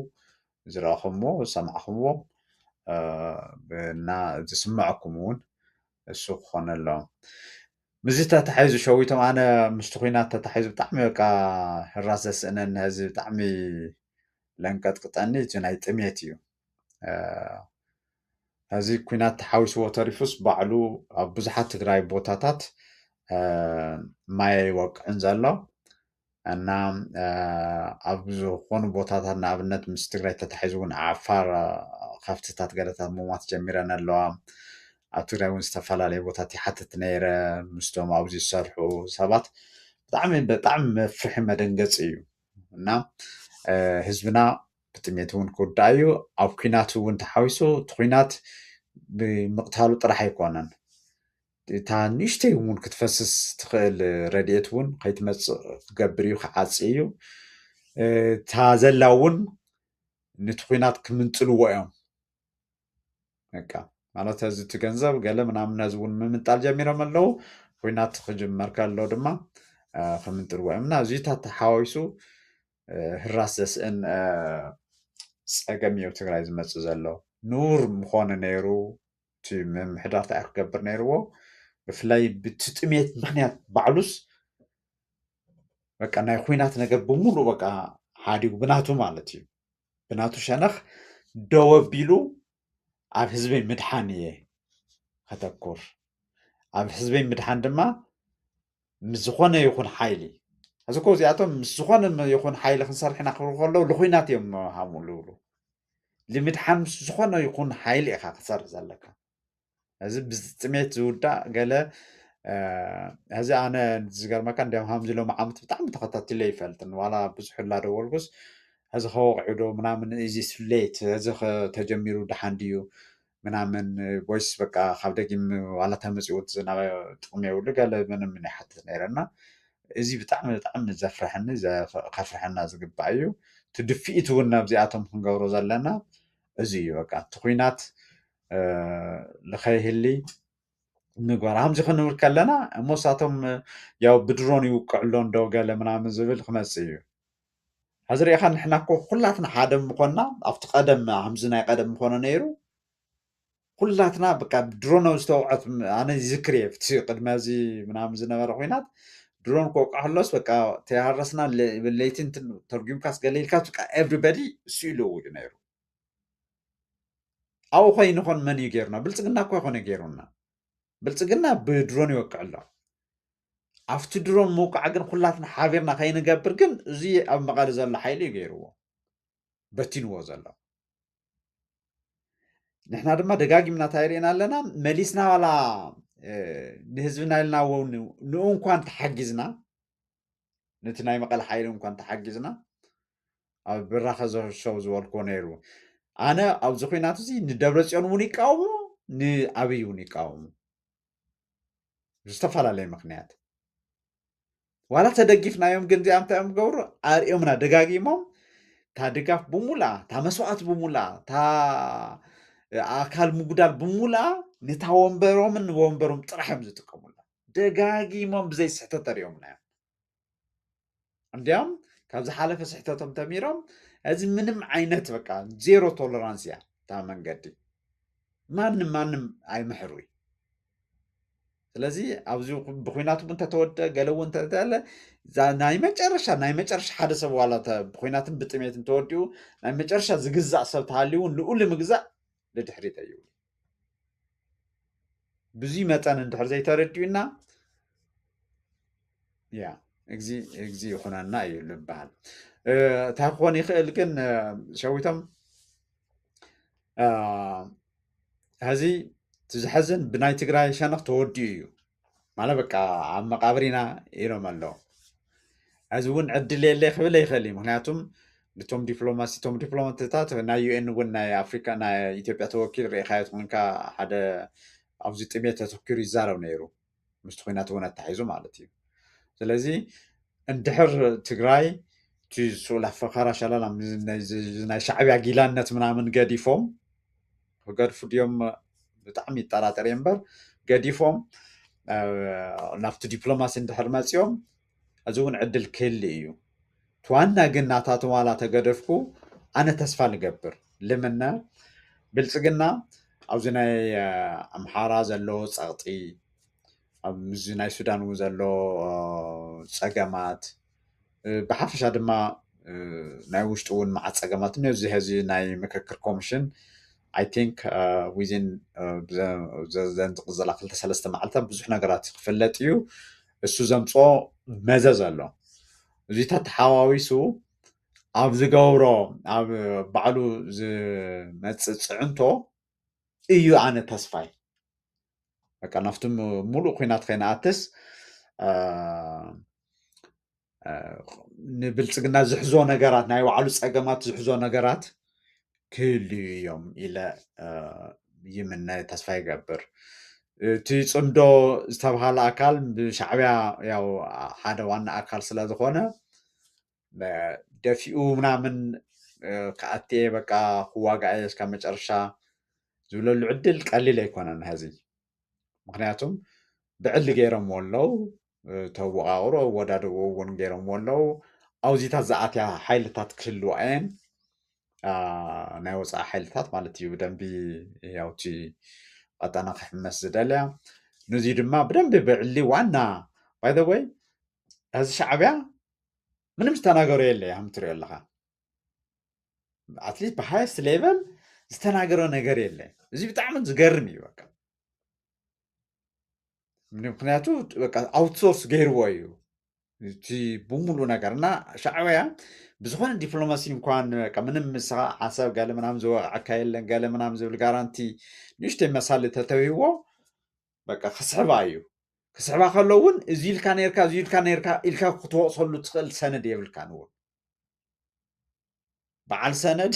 ዝረኣኹምዎ ዝሰማዕኹምዎ እና ዝስምዐኩም እውን እሱ ክኾን ኣሎ ምዚ ተታሒዙ ሸዊቶም ኣነ ምስቲ ኩናት ተታሒዙ ብጣዕሚ በቃ ሕራስ ዘስእነኒ ሕዚ ብጣዕሚ ለንቀጥቅጠኒ እቲ ናይ ጥሜት እዩ ሕዚ ኩናት ተሓዊስዎ ተሪፉስ ባዕሉ ኣብ ብዙሓት ትግራይ ቦታታት ማይ ይወቅዕን ዘሎ እና ኣብ ዝኾኑ ቦታታት ንኣብነት ምስ ትግራይ ተታሒዙ እውን ዓፋር ካፍትታት ገለታት ምሟት ጀሚረን ኣለዋ ኣብ ትግራይ እውን ዝተፈላለየ ቦታት ይሓትት ነይረ ምስቶም ኣብዚ ዝሰርሑ ሰባት ብጣዕሚ ብጣዕሚ መፍርሒ መደንገፂ እዩ እና ህዝብና ብጥሜት እውን ክውዳእ እዩ ኣብ ኩናት እውን ተሓዊሱ እቲ ኩናት ብምቕታሉ ጥራሕ ኣይኮነን እታ ንእሽተይ እውን ክትፈስስ ትኽእል ረድኤት እውን ከይትመፅእ ክገብር እዩ ክዓፅእ እዩ እታ ዘላ እውን ነቲ ኩናት ክምንጥልዎ እዮም በቃ ማለት ሕዚ እቲ ገንዘብ ገለ ምናምን ሕዚ እውን ምምንጣል ጀሚሮም ኣለዉ ኩናት ክጅመር ከሎ ድማ ከምንጥልዎ እዮም እና እዙይታት ተሓዋዊሱ ሕራስ ዘስእን ፀገም እዩ ትግራይ ዝመፅእ ዘሎ ንቡር ምኾነ ነይሩ እቲ ምምሕዳር እንታይ ክገብር ነይርዎ ብፍላይ ብቲ ጥሜት ምክንያት ባዕሉስ በቃ ናይ ኩናት ነገር ብሙሉእ በቃ ሓዲጉ ብናቱ ማለት እዩ ብናቱ ሸነኽ ደው ኣቢሉ ኣብ ህዝበይ ምድሓን እየ ከተኩር ኣብ ህዝበይ ምድሓን ድማ ምስ ዝኾነ ይኹን ሓይሊ ሕዚ እኮ እዚኣቶም ምስ ዝኾነ ይኹን ሓይሊ ክንሰርሕ ኢና ክብሉ ከለዉ ልኩናት እዮም ሃምኡ ዝብሉ ንምድሓን ምስ ዝኾነ ይኹን ሓይሊ ኢኻ ክሰርሕ ዘለካ እዚ ብጥሜት ዝውዳእ ገለ ሕዚ ኣነ ዝገርመካ እንዲያም ሃምዚ ሎም ዓመት ብጣዕሚ ተኸታቲለ ይፈልጥን ዋላ ብዙሕ እናደወልኩስ ሕዚ ከወቅዑ ዶ ምናምን እዚ ስሌት ሕዚ ተጀሚሩ ድሓን ድዩ ምናምን ወይስ በቃ ካብ ደጊም ዋላ ተመፂኡት ዝነበ ጥቕሚ የብሉ ገለ ምንም ይሓትት ነይረና እዚ ብጣዕሚ ብጣዕሚ ዘፍርሐኒ ከፍርሐና ዝግባእ እዩ እቲ ድፊኢት እውን ናብዚኣቶም ክንገብሮ ዘለና እዚ እዩ በቃ እቲ ኩናት ንኸይህሊ ምግባር ከምዚ ክንብል ከለና እሞሳቶም ያው ብድሮን ይውቅዕሎ እንዶ ገለ ምናምን ዝብል ክመፅእ እዩ ሕዚ ሪኢኻ ንሕና እኮ ኩላትና ሓደ ምኮንና ኣብቲ ቀደም ከምዚ ናይ ቀደም ምኮነ ነይሩ ኩላትና በቃ ድሮን ኣብ ዝተወቅዐት ኣነ ይዝክር እየ እቲ ቅድሚ እዚ ምናምን ዝነበረ ኩናት ድሮን ክወቅዕ ከሎስ በቃ ተያሃረስና ለይቲ እንትን ተርጉምካስ ገለ ኢልካስ በቃ ኤቭሪበዲ እሱ ኢልዎ እዩ ነይሩ ኣብኡ ኮይንኾን መን እዩ ገይሩና ብልፅግና እኮ ይኮነ ገይሩና ብልፅግና ብድሮን ይወቅዕ ኣሎ ኣብቲ ድሮን ምውቃዕ ግን ኩላትና ሓቢርና ከይንገብር ግን እዚ ኣብ መቐለ ዘሎ ሓይሊ እዩ ገይርዎ በቲንዎ ዘሎ ንሕና ድማ ደጋጊምና እንታይ ርኢና ኣለና መሊስና ዋላ ንህዝብና ኢልና እውን ንኡ እንኳን ተሓጊዝና ነቲ ናይ መቐለ ሓይሊ እንኳን ተሓጊዝና ኣብ ብራኸ ዘሸው ዝበልክዎ ነይሩ ኣነ ኣብዚ ኩናት እዚ ንደብረፅዮን እውን ይቃወሙ ንኣብይ እውን ይቃወሙ ብዝተፈላለየ ምክንያት ዋላ ተደጊፍናዮም ግን እዚኣ እንታይ እዮም ገብሩ ኣርኦምና ደጋጊሞም እታ ድጋፍ ብሙላ እታ መስዋዕት ብሙላ እታ ኣካል ምጉዳል ብሙላ ነታ ወንበሮምን ወንበሮም ጥራሕ እዮም ዝጥቀሙላ ደጋጊሞም ብዘይ ስሕተት ኣርኦምና እዮም እንዲያም ካብ ዝሓለፈ ስሕተቶም ተሚሮም እዚ ምንም ዓይነት በቃ ዜሮ ቶለራንስ እያ እታ መንገዲ ማንም ኣይምሕሩ ስለዚ ኣብዚ ብኩናቱ እንተተወደ ገለ እውን እንተተለ ናይ መጨረሻ ሓደ ሰብ ዋላ ብኩናትን ብጥሜትን ተወዲኡ ናይ መጨረሻ ዝግዛእ ሰብ ተሃልዩ እውን ልኡል ምግዛእ ንድሕሪት እዩ ብዙይ መጠን እንድሕር ዘይተረዲኡና ያ እግዚ ይኹነና እዩ ዝበሃል እታ ክኾን ይኽእል ግን ሸዊቶም ሕዚ ትዝሐዝን ብናይ ትግራይ ሸነኽ ተወዲኡ እዩ ማለት በቃ ኣብ መቃብር ኢና ኢሎም ኣለዉ ሕዚ እውን ዕድል የለ ክብል ኣይኽእል እዩ ምክንያቱም እቶም ዲፕሎማትታት ናይ ዩኤን እውን ናይ ኣፍሪካ ናይ ኢትዮጵያ ተወኪል ርኢኻዮ ኮንካ ሓደ ኣብዚ ጥሜት ተተኪሩ ይዛረብ ነይሩ ምስቲ ኩናት እውን ኣተሓሒዙ ማለት እዩ ስለዚ እንድሕር ትግራይ እቲ ስኡል ኣፈኻራ ሸላላ ናይ ሻዕብያ ጊላነት ምናምን ገዲፎም ክገድፉ ድዮም ብጣዕሚ ይጠራጠር እየ እምበር ገዲፎም ናብቲ ዲፕሎማሲ እንድሕር መፂኦም እዚ እውን ዕድል ክህሊ እዩ ትዋና ግን ናታቶም ዋላ ተገደፍኩ ኣነ ተስፋ ንገብር ልምነ ብልፅግና ኣብዚ ናይ ኣምሓራ ዘለዎ ፀቕጢ ኣብዚ ናይ ሱዳን እውን ዘሎ ፀገማት ብሓፈሻ ድማ ናይ ውሽጢ እውን መዓት ፀገማት እኒኦ እዚ ሕዚ ናይ ምክክር ኮሚሽን ኣይ ቲንክ ዊዝን ዘንዝቕዘላ 2-3 መዓልታት ብዙሕ ነገራት ክፍለጥ እዩ እሱ ዘምፅኦ መዘዝ ኣሎ እዚታት ተሓዋዊሱ ኣብ ዝገብሮ ኣብ ባዕሉ ዝመፅእ ፅዕንቶ እዩ ኣነ ተስፋይ በቃ ናብቲ ሙሉእ ኩናት ከይነኣትስ ንብልፅግና ዝሕዞ ነገራት ናይ ባዕሉ ፀገማት ዝሕዞ ነገራት ክህልዩ እዮም ኢለ ይምነ ተስፋ ይገብር እቲ ፅምዶ ዝተባሃለ ኣካል ብሻዕብያ ያው ሓደ ዋና ኣካል ስለ ዝኾነ ደፊኡ ምናምን ከኣትየ በቃ ክዋጋእ እስካብ መጨረሻ ዝብለሉ ዕድል ቀሊል ኣይኮነን ሕዚ ምክንያቱም ብዕሊ ገይሮምዎ ኣለው ተወቃቅሮ ወዳድዎ እውን ገይሮምዎ ኣለው ኣብዚታት ዝኣትያ ሓይልታት ክህልዋ እየን ናይ ወፃኢ ሓይልታት ማለት እዩ ብደንቢ ያውቲ ቀጠና ክሕመስ ዝደልያ ነዚ ድማ ብደንቢ ብዕሊ ዋና ባይ ዘ ወይ እዚ ሻዕብያ ምንም ዝተናገሮ የለ ከም ትሪኦ ኣለካ ኣትሊስት ብሃይስት ሌቨል ዝተናገሮ ነገር የለ እዚ ብጣዕሚ ዝገርም እዩ በቃ ምክንያቱ በቃ ኣውትሶርስ ገይርዎ እዩ እቲ ብሙሉእ ነገር እና ሻዕብያ ብዝኾነ ዲፕሎማሲ እንኳን በቃ ምንም ምስኻ ሓሳብ ገለ ምናምን ዝወቅዓካ የለን ገለ ምናምን ዝብል ጋራንቲ ንእሽተይ መሳሊ ተተዊዎ በቃ ክስሕባ እዩ ክስሕባ ከሎ እውን እዚ ኢልካ ነርካ እዚ ኢልካ ነርካ ኢልካ ክትወቅሰሉ ትኽእል ሰነድ የብልካን እውን በዓል ሰነድ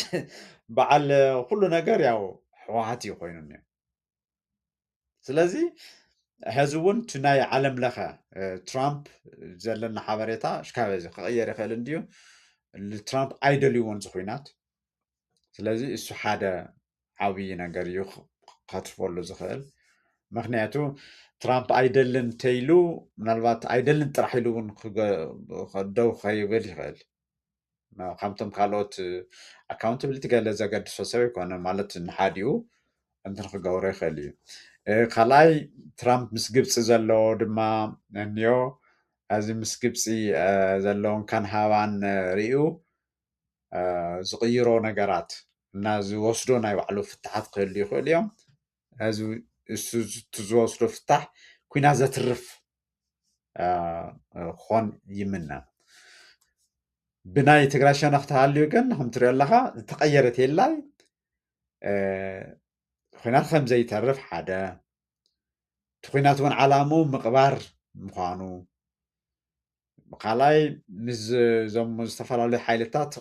በዓል ኩሉ ነገር ያው ሕወሓት እዩ ኮይኑ እኒኦ ስለዚ ሕዚ እውን እቲ ናይ ዓለም ለኸ ትራምፕ ዘለና ሓበሬታ ሽካበ እዚ ክቕየር ይኽእል እንድዩ ትራምፕ ኣይደልይዎን እዚ ኩናት ስለዚ እሱ ሓደ ዓብይ ነገር እዩ ከትርፈሉ ዝኽእል ምክንያቱ ትራምፕ ኣይደልን እንተይሉ ምናልባት ኣይደልን ጥራሕ ኢሉ እውን ደው ከይብል ይኽእል ከምቶም ካልኦት ኣካውንታብሊቲ ገለ ዘገድሶ ሰብ ይኮነ ማለት ንሓዲኡ እንትን ክገብሮ ይኽእል እዩ ካልኣይ ትራምፕ ምስ ግብፂ ዘለዎ ድማ እኒኦ እዚ ምስ ግብፂ ዘለውን ካንሃባን ርኡ ዝቕይሮ ነገራት እና ዝወስዶ ናይ ባዕሉ ፍትሓት ክህሉ ይኽእል እዮም እዚ እሱ ዝወስዶ ፍታሕ ኩናት ዘትርፍ ክኾን ይምነ ብናይ ትግራይ ሸነኽ ተሃልዩ ግን ከም ትሪኦ ኣለካ ዝተቐየረት የላይ ኩናት ከም ዘይተርፍ ሓደ እቲ ኩናት እውን ዓላሙ ምቕባር ምዃኑ ካልኣይ ምስ ዞም ዝተፈላለዩ ሓይልታት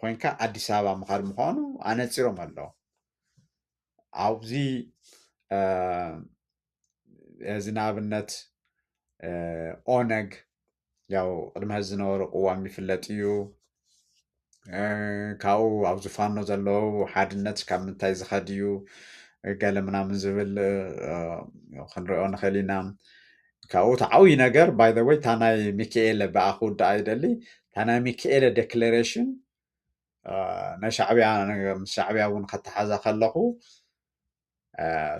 ኮንካ ኣዲስ ኣበባ ምኻድ ምዃኑ ኣነፂሮም ኣለዉ ኣብዚ እዚ ንኣብነት ኦነግ ያው ቅድሚ ሕዚ ዝነበሩ ቅዋም ይፍለጥ እዩ ካብኡ ኣብ ዝፋኖ ዘለዉ ሓድነት ካብ ምንታይ ዝኸድ እዩ ገለ ምናምን ዝብል ክንሪኦ ንኽእል ኢና ካብኡ እቲ ዓብዪ ነገር ባይ ዘ ወይ እታ ናይ ሚካኤለ ብኣ ክውዳእ ይደሊ እታ ናይ ሚካኤለ ዴክለሬሽን ናይ ሻዕብያ ምስ ሻዕብያ እውን ከተሓዛ ከለኹ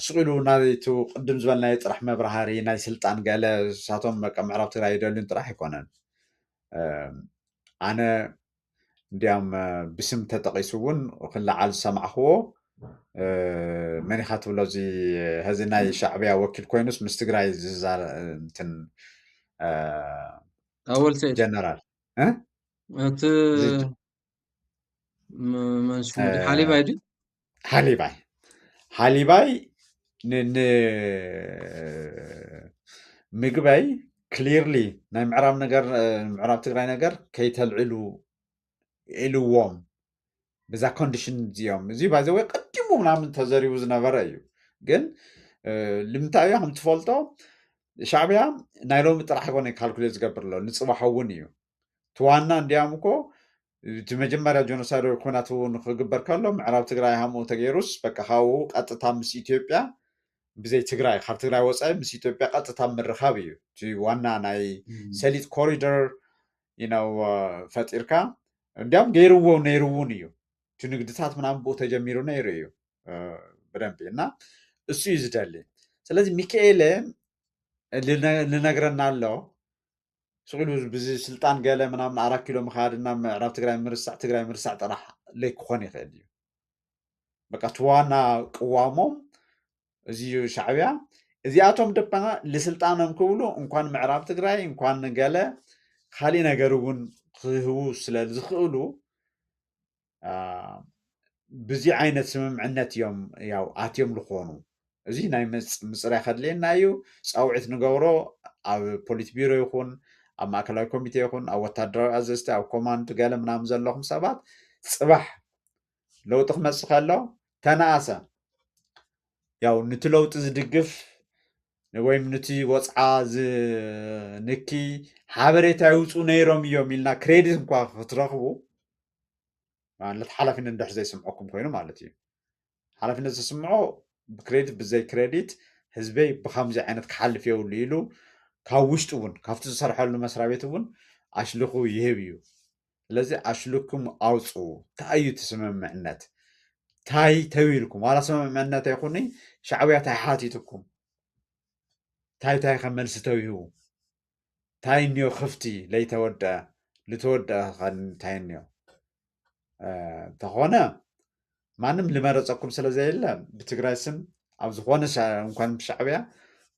ስቂሉ ናይቱ ቅድም ዝበልናዮ ጥራሕ መብራህሪ ናይ ስልጣን ገለ ንሳቶም በቃ ምዕራብ ትግራይ ይደልዩን ጥራሕ ኣይኮነን ኣነ እንዲያም ብስም ተጠቂሱ እውን ክለዓል ዝሰማዕኽዎ መን ኢኻ ትብሎ እዚ ህዚ ናይ ሻዕብያ ወኪል ኮይኑስ ምስ ትግራይ እንትን
أول سيد
ጀነራል
أنت
እዚ
من شو مدي حالي بايدي
ሃሊባይ ሃሊባይ ንምግበይ ክሊርሊ ናይ ምዕራብ ትግራይ ነገር ከይተልዕሉ ኢልዎም በዛ ኮንዲሽን እዚኦም እዚ ባይዘወይ ቀዲሙ ምናምን ተዘሪቡ ዝነበረ እዩ ግን ልምንታይ እዩ ከም ትፈልጦ ሻዕብያ ናይ ሎሚ ጥራሕ ኮነ ካልኩሌት ዝገብር ኣሎ ንፅባሖ እውን እዩ ትዋና እንዲያም እኮ እቲ መጀመርያ ጆኖሳይድ ኩናት እውን ክግበር ከሎ ምዕራብ ትግራይ ሃምኡ ተገይሩስ በቃ ካብኡ ቀጥታ ምስ ኢትዮጵያ ብዘይ ትግራይ ካብ ትግራይ ወፃኢ ምስ ኢትዮጵያ ቀጥታ ምርኻብ እዩ እቲ ዋና ናይ ሰሊጥ ኮሪደር ፈጢርካ እንዲያም ገይርዎ ነይሩ እውን እዩ እቲ ንግድታት ምናምን ብኡ ተጀሚሩ ነይሩ እዩ ብደንቢ እና እሱ እዩ ዝደሊ ስለዚ ሚካኤለ ልነግረና ኣሎ ስቂሉ ብዚ ስልጣን ገለ ምናምን 4 ኪሎ ምኻድና ምዕራብ ትግራይ ምርሳዕ ጥራሕ ለይክኾን ይኽእል እዩ በቃ ትዋና ቅዋሞም እዚ ሻዕብያ እዚኣቶም ደማ ልስልጣኖም ክብሉ እንኳን ምዕራብ ትግራይ እንኳን ገለ ካሊእ ነገር እውን ክህቡ ስለ ዝኽእሉ ብዚ ዓይነት ስምምዕነት እዮም ያው ኣትዮም ዝኾኑ እዚ ናይ ምፅራይ ከድልየና እዩ ፃውዒት ንገብሮ ኣብ ፖሊት ቢሮ ይኹን ኣብ ማእከላዊ ኮሚቴ ይኹን ኣብ ወታደራዊ ኣዘዝቲ ኣብ ኮማንድ ገለ ምናምን ዘለኹም ሰባት ፅባሕ ለውጢ ክመፅእ ከሎ ተነኣሰ ያው ነቲ ለውጢ ዝድግፍ ወይም ነቲ ወፅዓ ዝንኪ ሓበሬታ ይውፁ ነይሮም እዮም ኢልና ክሬዲት እንኳ ክትረኽቡ ማለት ሓላፊነት እንድሕር ዘይስምዐኩም ኮይኑ ማለት እዩ ሓላፊነት ዝስምዖ ብክሬዲት ብዘይ ክሬዲት ህዝበይ ብከምዚ ዓይነት ክሓልፍ የብሉ ኢሉ ካብ ውሽጡ እውን ካብቲ ዝሰርሐሉ መስሪያ ቤት እውን ኣሽልኹ ይህብ እዩ ስለዚ ኣሽልኩም ኣውፁ እንታይ እዩ እቲ ስምምዕነት እንታይ ተዊልኩም ዋላ ስምምዕነት ኣይኹኒ ሻዕብያ እንታይ ሓቲትኩም እንታይ ከም መልሲ ተዊህቡ እንታይ እኒኦ ክፍቲ ለይተወድአ ዝተወድአ እንታይ እኒኦ እንተኾነ ማንም ልመረፀኩም ስለዘየለ ብትግራይ ስም ኣብ ዝኾነ እንኳን ሻዕብያ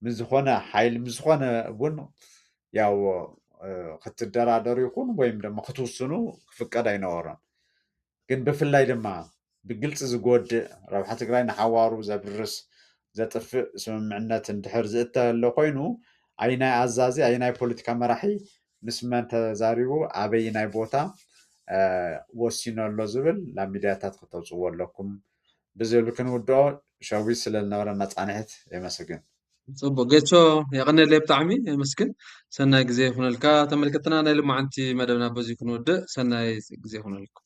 ምስ ዝኾነ ሓይሊ ምስ ዝኾነ እውን ያው ክትደራደሩ ይኹን ወይም ድማ ክትውስኑ ክፍቀድ ኣይነበሮን ግን ብፍላይ ድማ ብግልፂ ዝጎድእ ረብሓ ትግራይ ንሓዋሩ ዘብርስ ዘጥፍእ ስምምዕነት እንድሕር ዝእተለ ኮይኑ ኣይናይ ኣዛዚ ኣይናይ ፖለቲካ መራሒ ምስ መን ተዛሪቡ ኣበይ ናይ ቦታ ወሲኑ ኣሎ ዝብል ናብ ሚድያታት ክተውፅዎ ኣለኩም ብዝብል ክንውድኦ ሸዊት ስለ ዝነበረና ፃንሒት የመስግን
ፅቡቅ ጌቾ የቀነለ ብጣዕሚ የመስግን ሰናይ ግዜ ይኹነልካ ተመልከትና ናይ ልማዓንቲ መደብና በዚ ክንውድእ ሰናይ ግዜ ይኹነልኩም